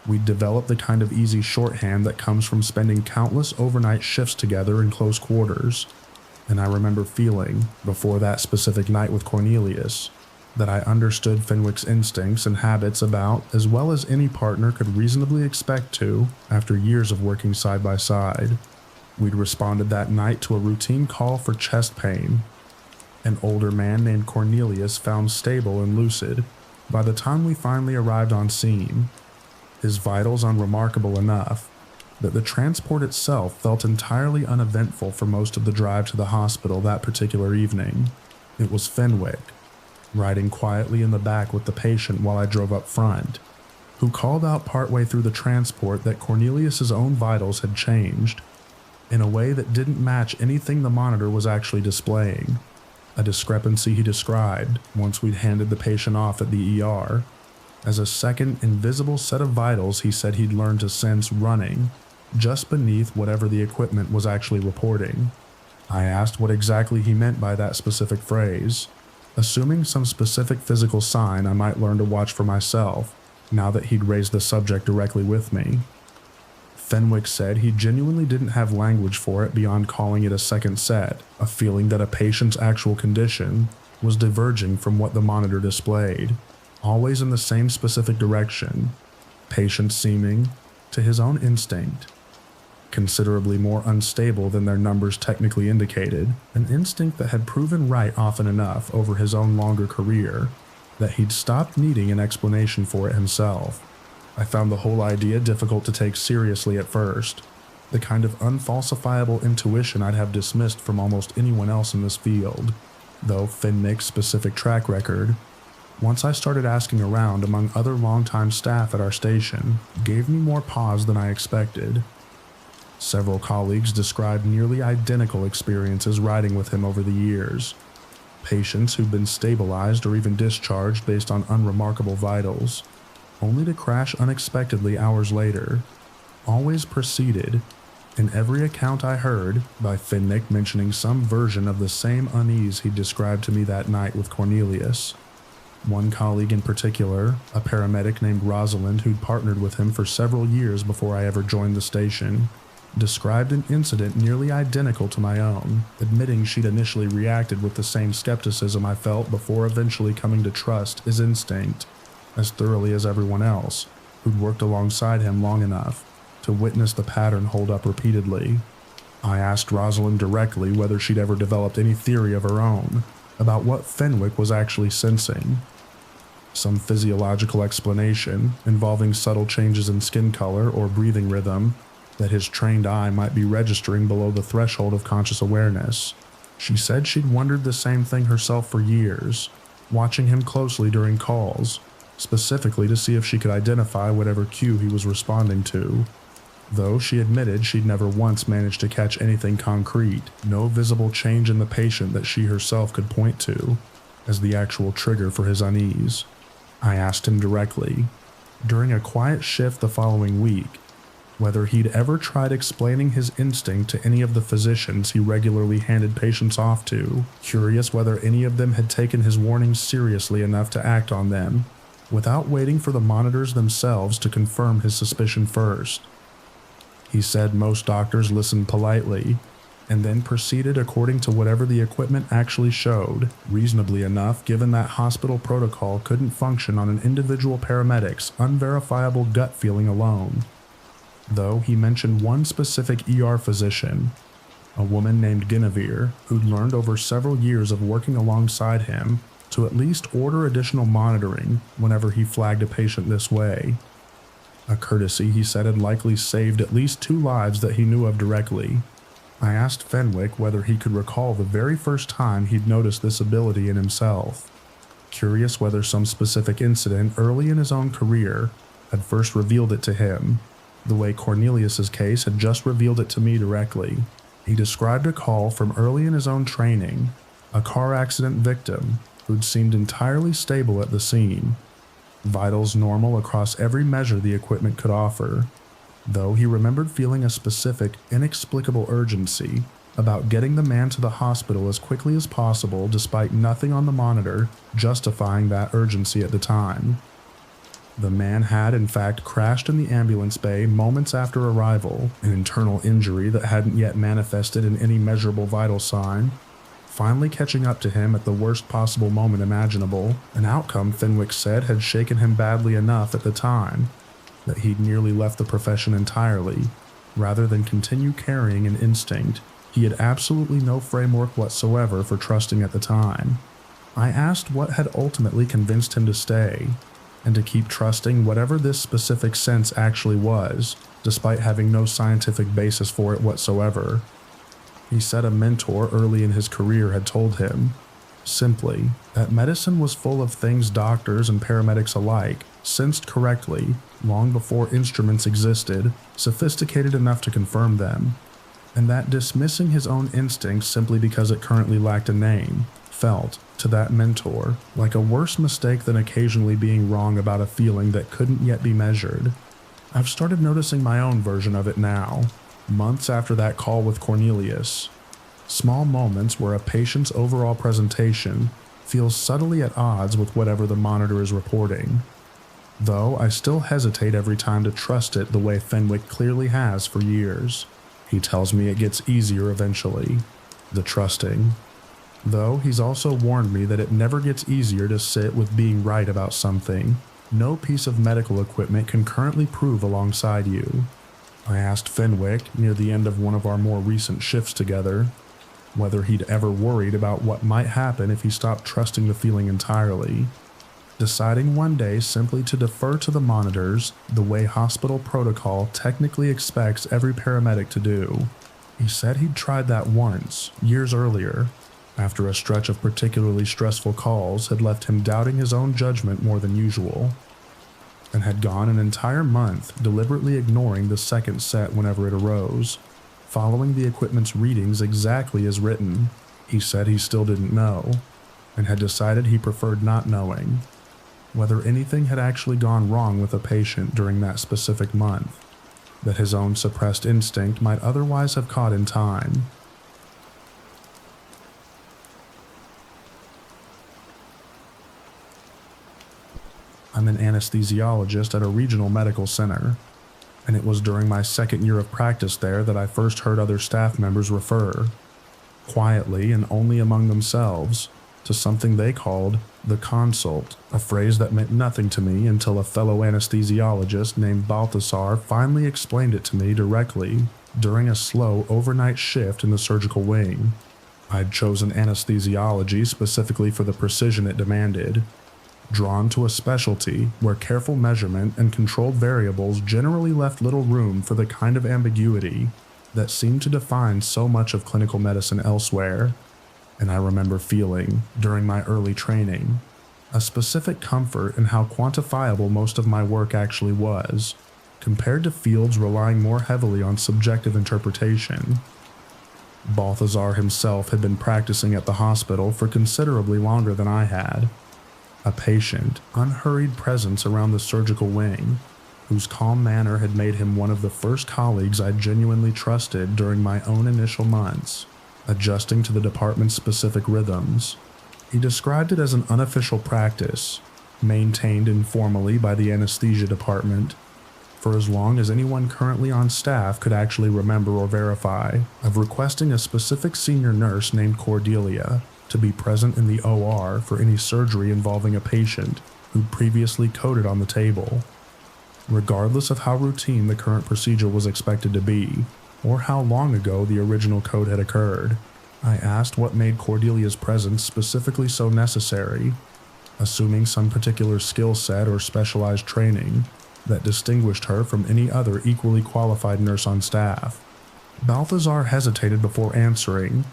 Speaker 1: We'd developed the kind of easy shorthand that comes from spending countless overnight shifts together in close quarters, and I remember feeling, before that specific night with Cornelius, that I understood Fenwick's instincts and habits about as well as any partner could reasonably expect to after years of working side by side. We'd responded that night to a routine call for chest pain. An older man named Cornelius found stable and lucid by the time we finally arrived on scene. His vitals unremarkable enough that the transport itself felt entirely uneventful for most of the drive to the hospital that particular evening. It was Fenwick, riding quietly in the back with the patient while I drove up front, who called out partway through the transport that Cornelius's own vitals had changed in a way that didn't match anything the monitor was actually displaying, a discrepancy he described once we'd handed the patient off at the ER as a second invisible set of vitals he said he'd learned to sense running just beneath whatever the equipment was actually reporting. I asked what exactly he meant by that specific phrase, assuming some specific physical sign I might learn to watch for myself now that he'd raised the subject directly with me. Fenwick said he genuinely didn't have language for it beyond calling it a second set, a feeling that a patient's actual condition was diverging from what the monitor displayed, always in the same specific direction, patient seeming, to his own instinct, considerably more unstable than their numbers technically indicated, an instinct that had proven right often enough over his own longer career that he'd stopped needing an explanation for it himself. I found the whole idea difficult to take seriously at first, the kind of unfalsifiable intuition I'd have dismissed from almost anyone else in this field, though Fenwick's specific track record, once I started asking around among other longtime staff at our station, gave me more pause than I expected. Several colleagues described nearly identical experiences riding with him over the years. Patients who'd been stabilized or even discharged based on unremarkable vitals, only to crash unexpectedly hours later, always preceded, in every account I heard, by Fenwick mentioning some version of the same unease he described to me that night with Cornelius. One colleague in particular, a paramedic named Rosalind who'd partnered with him for several years before I ever joined the station, described an incident nearly identical to my own, admitting she'd initially reacted with the same skepticism I felt before eventually coming to trust his instinct as thoroughly as everyone else who'd worked alongside him long enough to witness the pattern hold up repeatedly. I asked Rosalind directly whether she'd ever developed any theory of her own about what Fenwick was actually sensing. Some physiological explanation involving subtle changes in skin color or breathing rhythm that his trained eye might be registering below the threshold of conscious awareness. She said she'd wondered the same thing herself for years, watching him closely during calls, specifically to see if she could identify whatever cue he was responding to. Though she admitted she'd never once managed to catch anything concrete, no visible change in the patient that she herself could point to as the actual trigger for his unease. I asked him directly, during a quiet shift the following week, whether he'd ever tried explaining his instinct to any of the physicians he regularly handed patients off to, curious whether any of them had taken his warnings seriously enough to act on them, without waiting for the monitors themselves to confirm his suspicion first. He said most doctors listened politely, and then proceeded according to whatever the equipment actually showed, reasonably enough given that hospital protocol couldn't function on an individual paramedic's unverifiable gut feeling alone. Though he mentioned one specific ER physician, a woman named Guinevere, who'd learned over several years of working alongside him to at least order additional monitoring whenever he flagged a patient this way. A courtesy he said had likely saved at least 2 lives that he knew of directly. I asked Fenwick whether he could recall the very first time he'd noticed this ability in himself, curious whether some specific incident early in his own career had first revealed it to him, the way Cornelius's case had just revealed it to me directly. He described a call from early in his own training, a car accident victim who'd seemed entirely stable at the scene, vitals normal across every measure the equipment could offer, though he remembered feeling a specific, inexplicable urgency about getting the man to the hospital as quickly as possible despite nothing on the monitor justifying that urgency at the time. The man had in fact crashed in the ambulance bay moments after arrival, an internal injury that hadn't yet manifested in any measurable vital sign, finally catching up to him at the worst possible moment imaginable, an outcome Fenwick said had shaken him badly enough at the time that he'd nearly left the profession entirely, rather than continue carrying an instinct he had absolutely no framework whatsoever for trusting at the time. I asked what had ultimately convinced him to stay, and to keep trusting whatever this specific sense actually was, despite having no scientific basis for it whatsoever. He said a mentor early in his career had told him, simply, that medicine was full of things doctors and paramedics alike sensed correctly long before instruments existed sophisticated enough to confirm them, and that dismissing his own instincts simply because it currently lacked a name felt, to that mentor, like a worse mistake than occasionally being wrong about a feeling that couldn't yet be measured. I've started noticing my own version of it now, months after that call with Cornelius. Small moments where a patient's overall presentation feels subtly at odds with whatever the monitor is reporting. Though I still hesitate every time to trust it the way Fenwick clearly has for years. He tells me it gets easier eventually, the trusting. Though he's also warned me that it never gets easier to sit with being right about something no piece of medical equipment can currently prove alongside you. I asked Fenwick near the end of one of our more recent shifts together whether he'd ever worried about what might happen if he stopped trusting the feeling entirely, deciding one day simply to defer to the monitors the way hospital protocol technically expects every paramedic to do. He said he'd tried that once, years earlier, after a stretch of particularly stressful calls had left him doubting his own judgment more than usual, and had gone an entire month deliberately ignoring the second set whenever it arose, following the equipment's readings exactly as written. He said he still didn't know, and had decided he preferred not knowing whether anything had actually gone wrong with a patient during that specific month that his own suppressed instinct might otherwise have caught in time. I'm an anesthesiologist at a regional medical center, and it was during my second year of practice there that I first heard other staff members refer, quietly and only among themselves, to something they called the consult, a phrase that meant nothing to me until a fellow anesthesiologist named Balthasar finally explained it to me directly during a slow overnight shift in the surgical wing. I'd chosen anesthesiology specifically for the precision it demanded, drawn to a specialty where careful measurement and controlled variables generally left little room for the kind of ambiguity that seemed to define so much of clinical medicine elsewhere. And I remember feeling, during my early training, a specific comfort in how quantifiable most of my work actually was, compared to fields relying more heavily on subjective interpretation. Balthazar himself had been practicing at the hospital for considerably longer than I had, a patient, unhurried presence around the surgical wing, whose calm manner had made him one of the first colleagues I genuinely trusted during my own initial months, adjusting to the department's specific rhythms. He described it as an unofficial practice, maintained informally by the anesthesia department, for as long as anyone currently on staff could actually remember or verify, of requesting a specific senior nurse named Cordelia to be present in the OR for any surgery involving a patient who'd previously coded on the table, regardless of how routine the current procedure was expected to be, or how long ago the original code had occurred. I asked what made Cordelia's presence specifically so necessary, assuming some particular skill set or specialized training that distinguished her from any other equally qualified nurse on staff. Balthazar hesitated before answering,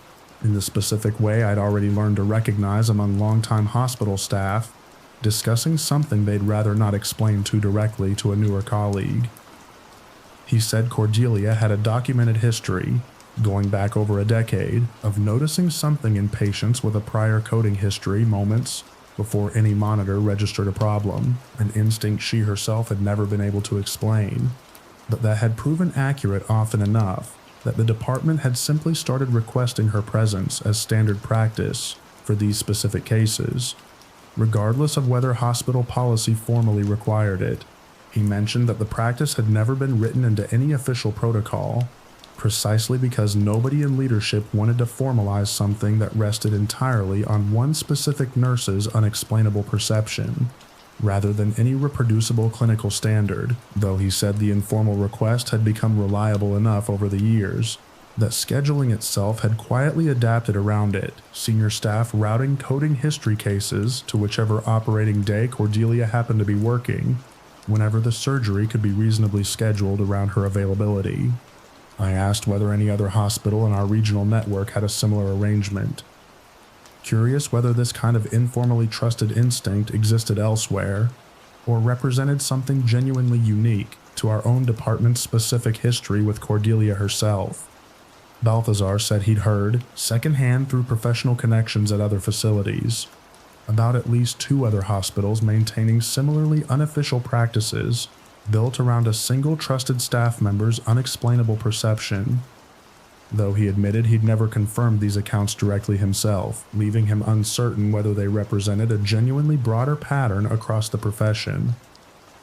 Speaker 1: in the specific way I'd already learned to recognize among longtime hospital staff, discussing something they'd rather not explain too directly to a newer colleague. He said Cordelia had a documented history, going back over a decade, of noticing something in patients with a prior coding history moments before any monitor registered a problem, an instinct she herself had never been able to explain, but that had proven accurate often enough that the department had simply started requesting her presence as standard practice for these specific cases, regardless of whether hospital policy formally required it. He mentioned that the practice had never been written into any official protocol, precisely because nobody in leadership wanted to formalize something that rested entirely on one specific nurse's unexplainable perception, rather than any reproducible clinical standard, though he said the informal request had become reliable enough over the years that scheduling itself had quietly adapted around it, senior staff routing coding history cases to whichever operating day Cordelia happened to be working, whenever the surgery could be reasonably scheduled around her availability. I asked whether any other hospital in our regional network had a similar arrangement, curious whether this kind of informally trusted instinct existed elsewhere, or represented something genuinely unique to our own department's specific history with Cordelia herself. Balthazar said he'd heard, secondhand through professional connections at other facilities, about at least 2 other hospitals maintaining similarly unofficial practices built around a single trusted staff member's unexplainable perception, though he admitted he'd never confirmed these accounts directly himself, leaving him uncertain whether they represented a genuinely broader pattern across the profession,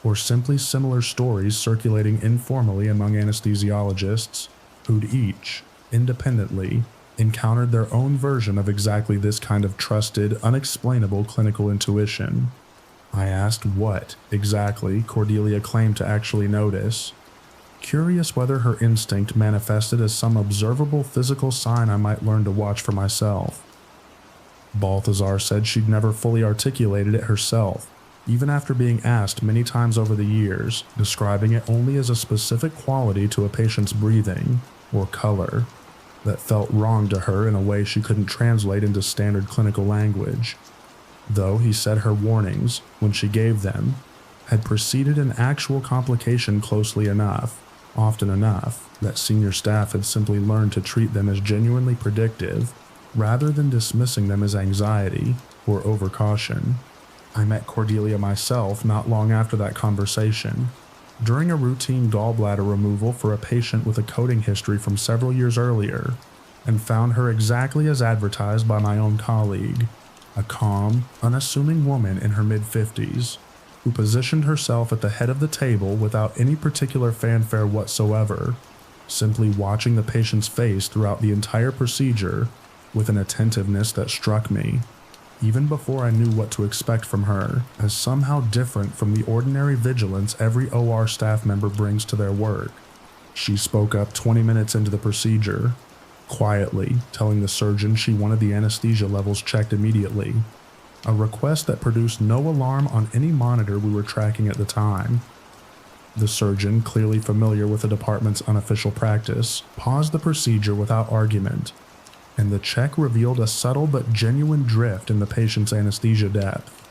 Speaker 1: or simply similar stories circulating informally among anesthesiologists who'd each, independently, encountered their own version of exactly this kind of trusted, unexplainable clinical intuition. I asked what, exactly, Cordelia claimed to actually notice, curious whether her instinct manifested as some observable physical sign I might learn to watch for myself. Balthazar said she'd never fully articulated it herself, even after being asked many times over the years, describing it only as a specific quality to a patient's breathing, or color, that felt wrong to her in a way she couldn't translate into standard clinical language, though he said her warnings, when she gave them, had preceded an actual complication closely enough, often enough, that senior staff had simply learned to treat them as genuinely predictive, rather than dismissing them as anxiety or overcaution. I met Cordelia myself not long after that conversation, during a routine gallbladder removal for a patient with a coding history from several years earlier, and found her exactly as advertised by my own colleague, a calm, unassuming woman in her mid-50s, who positioned herself at the head of the table without any particular fanfare whatsoever, simply watching the patient's face throughout the entire procedure with an attentiveness that struck me, even before I knew what to expect from her, as somehow different from the ordinary vigilance every OR staff member brings to their work. She spoke up 20 minutes into the procedure, quietly telling the surgeon she wanted the anesthesia levels checked immediately, a request that produced no alarm on any monitor we were tracking at the time. The surgeon, clearly familiar with the department's unofficial practice, paused the procedure without argument, and the check revealed a subtle but genuine drift in the patient's anesthesia depth,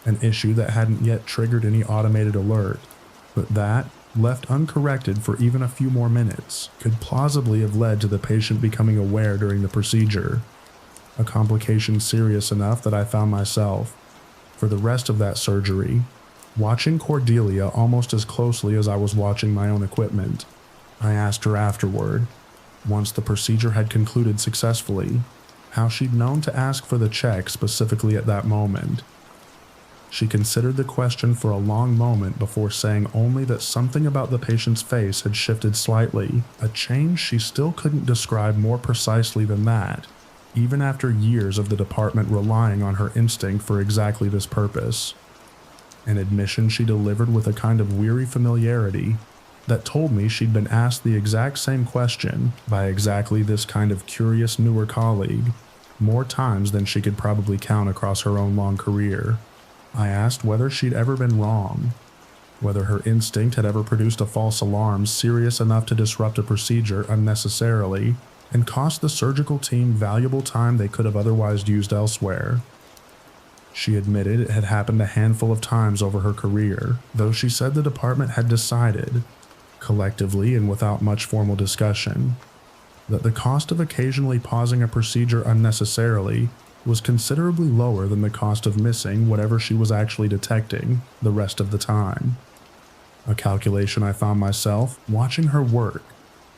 Speaker 1: an issue that hadn't yet triggered any automated alert, but that, left uncorrected for even a few more minutes, could plausibly have led to the patient becoming aware during the procedure, a complication serious enough that I found myself, for the rest of that surgery, watching Cordelia almost as closely as I was watching my own equipment. I asked her afterward, once the procedure had concluded successfully, how she'd known to ask for the check specifically at that moment. She considered the question for a long moment before saying only that something about the patient's face had shifted slightly, a change she still couldn't describe more precisely than that, even after years of the department relying on her instinct for exactly this purpose. An admission she delivered with a kind of weary familiarity that told me she'd been asked the exact same question by exactly this kind of curious newer colleague more times than she could probably count across her own long career. I asked whether she'd ever been wrong, whether her instinct had ever produced a false alarm serious enough to disrupt a procedure unnecessarily and cost the surgical team valuable time they could have otherwise used elsewhere. She admitted it had happened a handful of times over her career, though she said the department had decided, collectively and without much formal discussion, that the cost of occasionally pausing a procedure unnecessarily was considerably lower than the cost of missing whatever she was actually detecting the rest of the time. A calculation I found myself, watching her work,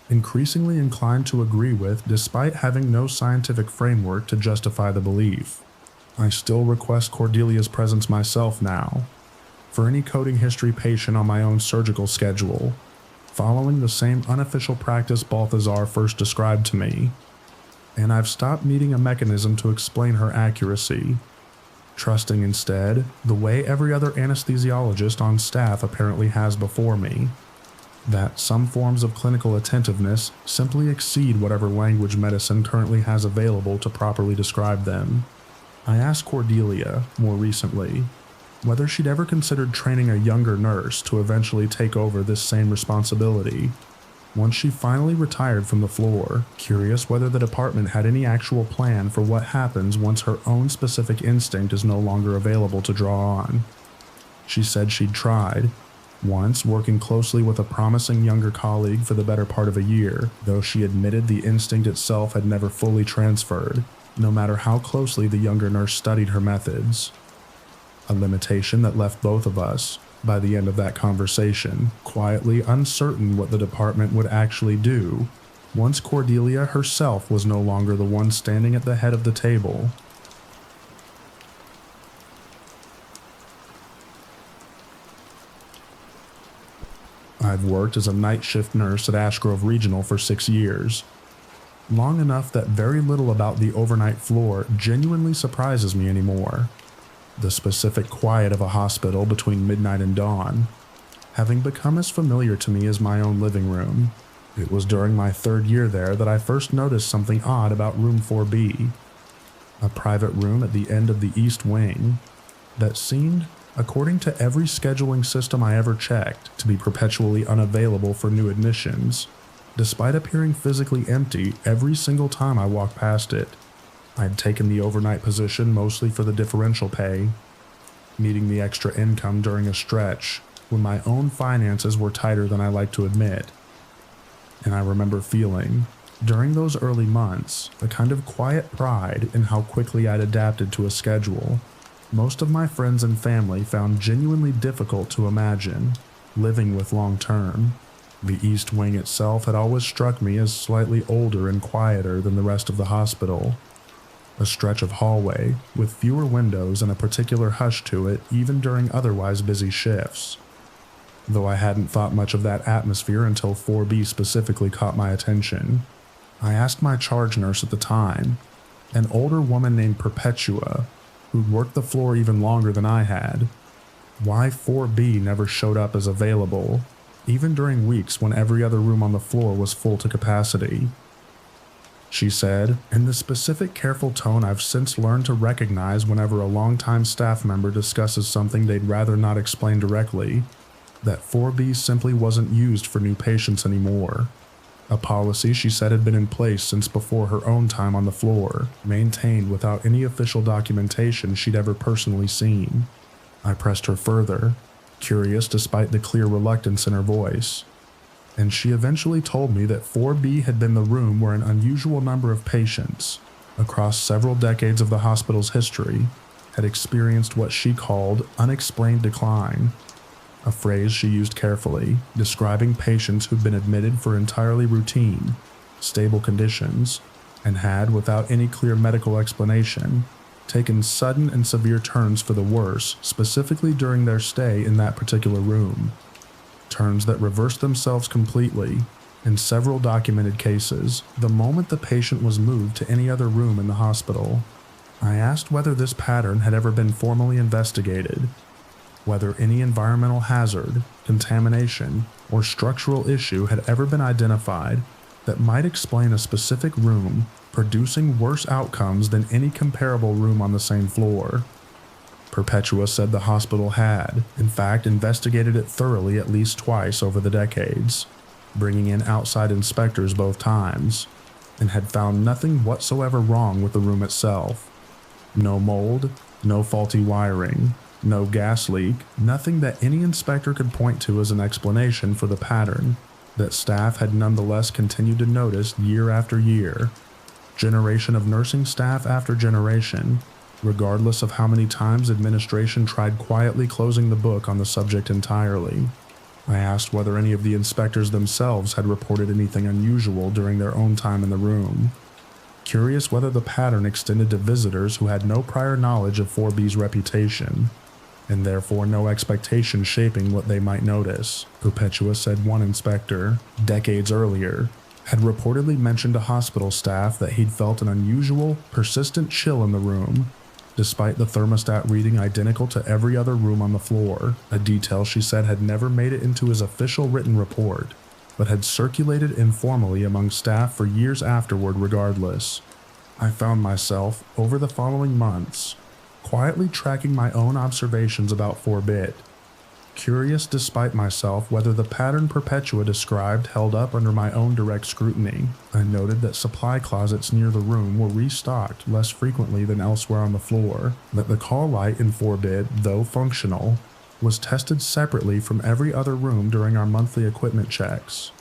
Speaker 1: increasingly inclined to agree with despite having no scientific framework to justify the belief. I still request Cordelia's presence myself now, for any coding history patient on my own surgical schedule, following the same unofficial practice Balthazar first described to me, and I've stopped needing a mechanism to explain her accuracy, trusting instead the way every other anesthesiologist on staff apparently has before me, that some forms of clinical attentiveness simply exceed whatever language medicine currently has available to properly describe them. I asked Cordelia, more recently, whether she'd ever considered training a younger nurse to eventually take over this same responsibility once she finally retired from the floor, curious whether the department had any actual plan for what happens once her own specific instinct is no longer available to draw on. She said she'd tried, once working closely with a promising younger colleague for the better part of a year, though she admitted the instinct itself had never fully transferred, no matter how closely the younger nurse studied her methods. A limitation that left both of us, by the end of that conversation, quietly uncertain what the department would actually do once Cordelia herself was no longer the one standing at the head of the table. I've worked as a night shift nurse at Ash Grove Regional for 6 years, long enough that very little about the overnight floor genuinely surprises me anymore. The specific quiet of a hospital between midnight and dawn having become as familiar to me as my own living room. It was during my 3rd year there that I first noticed something odd about room 4B, a private room at the end of the east wing that seemed, according to every scheduling system I ever checked, to be perpetually unavailable for new admissions, despite appearing physically empty every single time I walked past it. I'd taken the overnight position mostly for the differential pay, needing the extra income during a stretch when my own finances were tighter than I like to admit. And I remember feeling, during those early months, a kind of quiet pride in how quickly I'd adapted to a schedule most of my friends and family found genuinely difficult to imagine living with long term. The East Wing itself had always struck me as slightly older and quieter than the rest of the hospital. A stretch of hallway with fewer windows and a particular hush to it even during otherwise busy shifts. Though I hadn't thought much of that atmosphere until 4B specifically caught my attention, I asked my charge nurse at the time, an older woman named Perpetua, who'd worked the floor even longer than I had, why 4B never showed up as available, even during weeks when every other room on the floor was full to capacity. She said, in the specific careful tone I've since learned to recognize whenever a longtime staff member discusses something they'd rather not explain directly, that 4B simply wasn't used for new patients anymore. A policy she said had been in place since before her own time on the floor, maintained without any official documentation she'd ever personally seen. I pressed her further, curious despite the clear reluctance in her voice, and she eventually told me that 4B had been the room where an unusual number of patients, across several decades of the hospital's history, had experienced what she called unexplained decline, a phrase she used carefully, describing patients who'd been admitted for entirely routine, stable conditions, and had, without any clear medical explanation, taken sudden and severe turns for the worse, specifically during their stay in that particular room. Turns that reversed themselves completely, in several documented cases, the moment the patient was moved to any other room in the hospital. I asked whether this pattern had ever been formally investigated, whether any environmental hazard, contamination, or structural issue had ever been identified that might explain a specific room producing worse outcomes than any comparable room on the same floor. Perpetua said the hospital had, in fact, investigated it thoroughly at least twice over the decades, bringing in outside inspectors both times, and had found nothing whatsoever wrong with the room itself. No mold, no faulty wiring, no gas leak, nothing that any inspector could point to as an explanation for the pattern that staff had nonetheless continued to notice year after year, generation of nursing staff after generation, regardless of how many times administration tried quietly closing the book on the subject entirely. I asked whether any of the inspectors themselves had reported anything unusual during their own time in the room, curious whether the pattern extended to visitors who had no prior knowledge of 4B's reputation. and therefore no expectation shaping what they might notice. Perpetua said one inspector, decades earlier, had reportedly mentioned to hospital staff that he'd felt an unusual, persistent chill in the room, despite the thermostat reading identical to every other room on the floor, a detail she said had never made it into his official written report, but had circulated informally among staff for years afterward regardless. I found myself, over the following months, quietly tracking my own observations about Forbid, curious despite myself whether the pattern Perpetua described held up under my own direct scrutiny. I noted that supply closets near the room were restocked less frequently than elsewhere on the floor, that the call light in Forbid, though functional, was tested separately from every other room during our monthly equipment checks,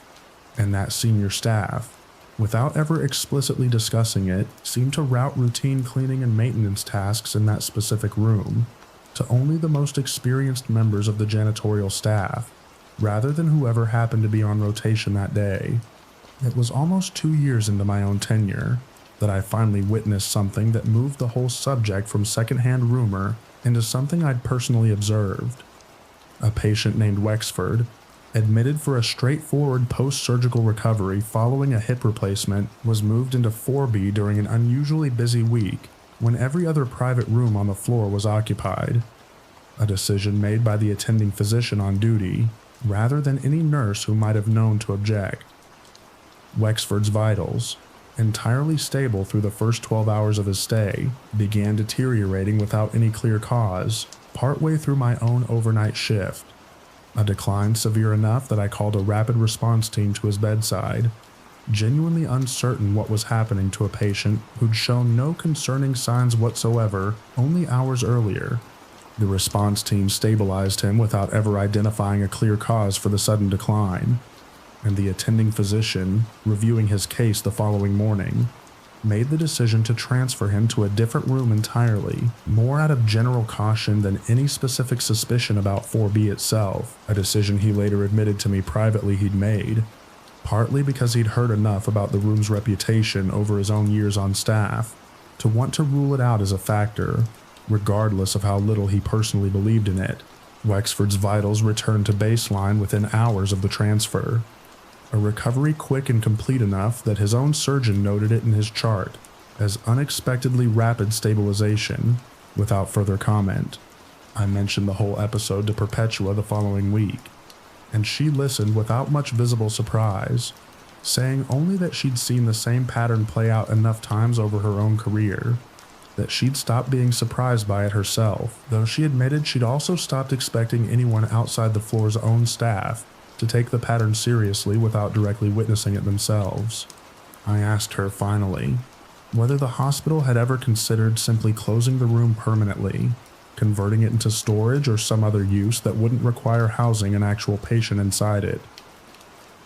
Speaker 1: and that senior staff, without ever explicitly discussing it, seemed to route routine cleaning and maintenance tasks in that specific room to only the most experienced members of the janitorial staff, rather than whoever happened to be on rotation that day. It was almost 2 years into my own tenure that I finally witnessed something that moved the whole subject from secondhand rumor into something I'd personally observed. A patient named Wexford, admitted for a straightforward post-surgical recovery following a hip replacement, was moved into 4B during an unusually busy week when every other private room on the floor was occupied, a decision made by the attending physician on duty, rather than any nurse who might have known to object. Wexford's vitals, entirely stable through the first 12 hours of his stay, began deteriorating without any clear cause, partway through my own overnight shift. A decline severe enough that I called a rapid response team to his bedside, genuinely uncertain what was happening to a patient who'd shown no concerning signs whatsoever only hours earlier. The response team stabilized him without ever identifying a clear cause for the sudden decline, and the attending physician, reviewing his case the following morning, made the decision to transfer him to a different room entirely, more out of general caution than any specific suspicion about 4B itself, a decision he later admitted to me privately he'd made, partly because he'd heard enough about the room's reputation over his own years on staff to want to rule it out as a factor, regardless of how little he personally believed in it. Wexford's vitals returned to baseline within hours of the transfer, a recovery quick and complete enough that his own surgeon noted it in his chart as unexpectedly rapid stabilization, without further comment. I mentioned the whole episode to Perpetua the following week, and she listened without much visible surprise, saying only that she'd seen the same pattern play out enough times over her own career, that she'd stopped being surprised by it herself, though she admitted she'd also stopped expecting anyone outside the floor's own staff to take the pattern seriously without directly witnessing it themselves. I asked her, finally, whether the hospital had ever considered simply closing the room permanently, converting it into storage or some other use that wouldn't require housing an actual patient inside it.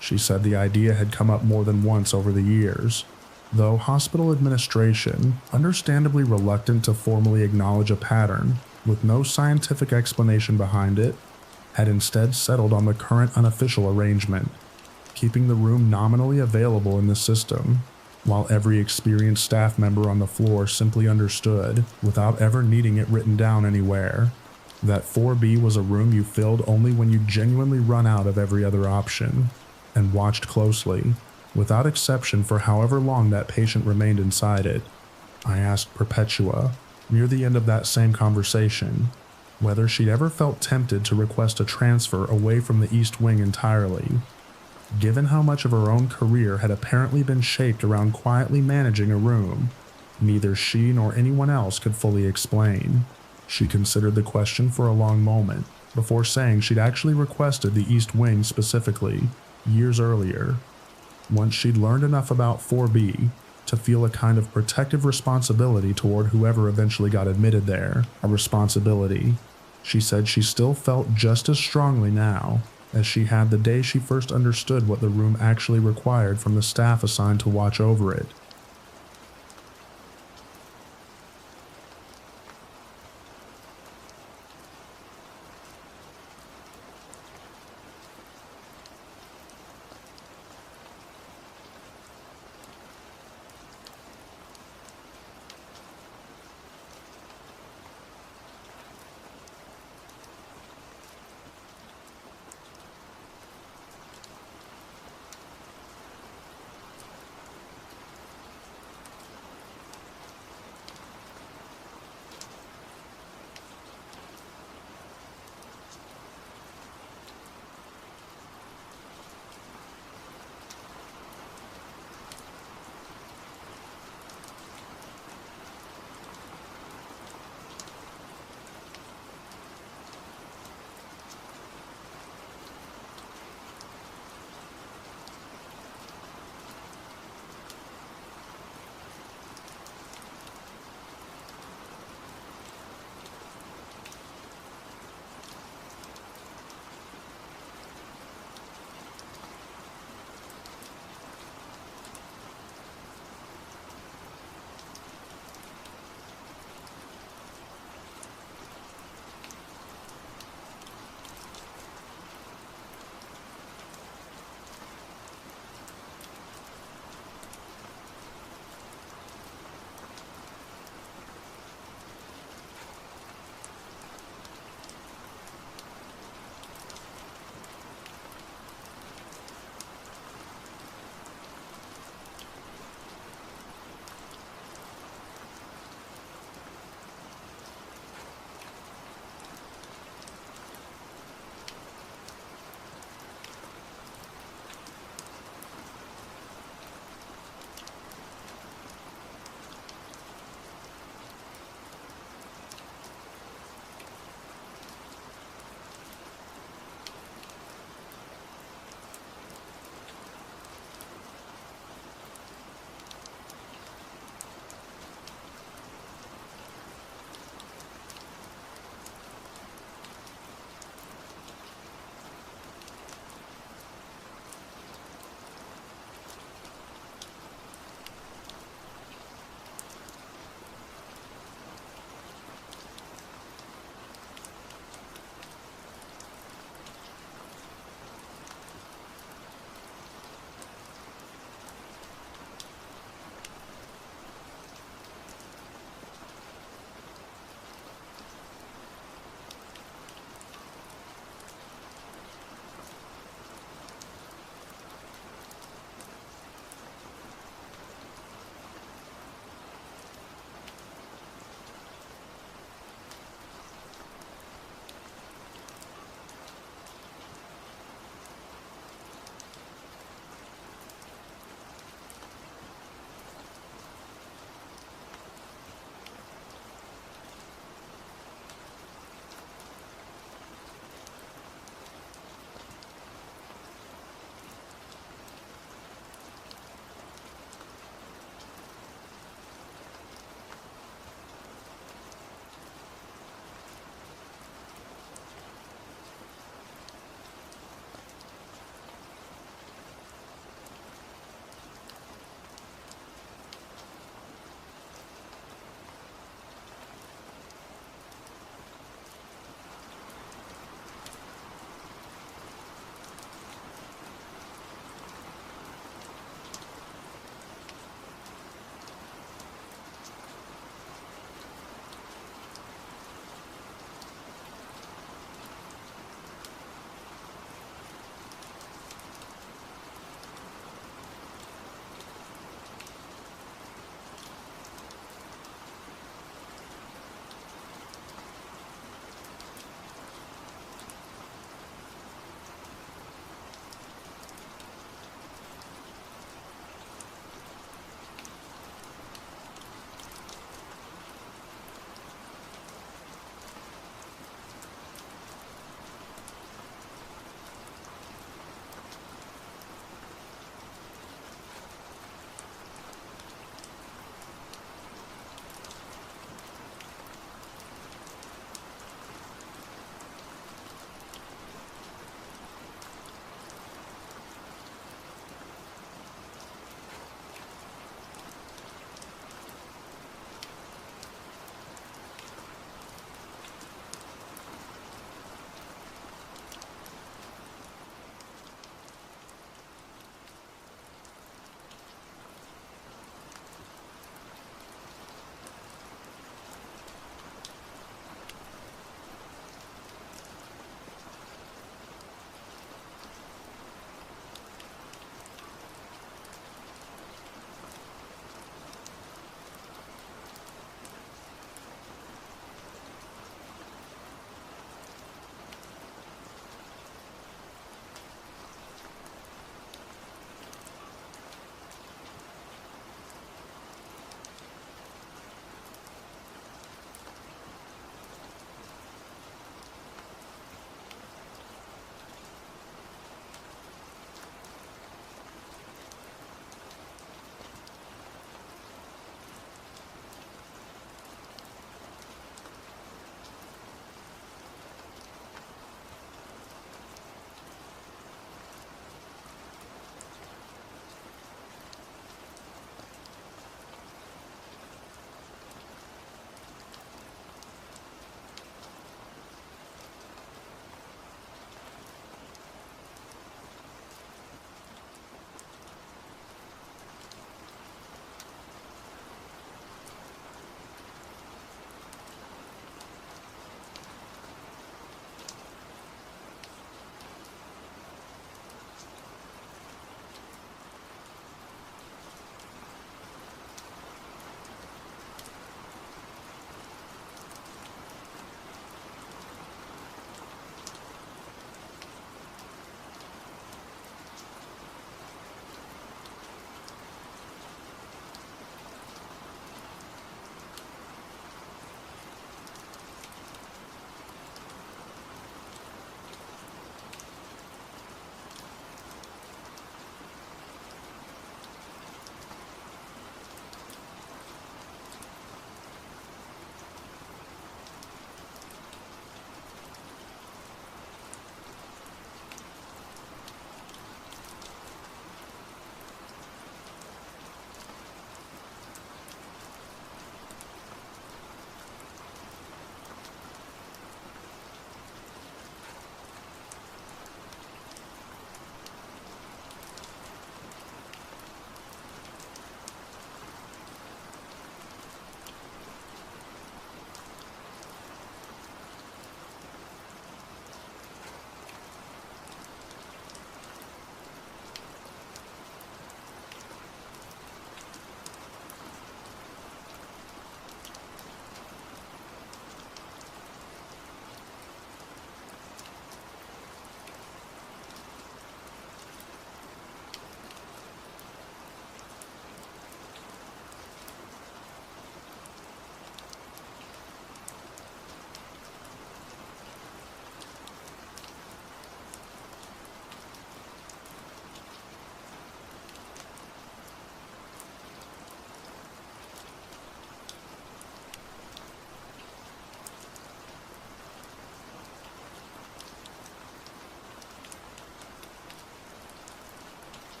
Speaker 1: She said the idea had come up more than once over the years, though hospital administration, understandably reluctant to formally acknowledge a pattern with no scientific explanation behind it, had instead settled on the current unofficial arrangement, keeping the room nominally available in the system, while every experienced staff member on the floor simply understood, without ever needing it written down anywhere, that 4B was a room you filled only when you genuinely run out of every other option, and watched closely, without exception for however long that patient remained inside it. I asked Perpetua, near the end of that same conversation, whether she'd ever felt tempted to request a transfer away from the East Wing entirely, given how much of her own career had apparently been shaped around quietly managing a room neither she nor anyone else could fully explain. She considered the question for a long moment, before saying she'd actually requested the East Wing specifically, years earlier, once she'd learned enough about 4B to feel a kind of protective responsibility toward whoever eventually got admitted there, a responsibility she said she still felt just as strongly now as she had the day she first understood what the room actually required from the staff assigned to watch over it.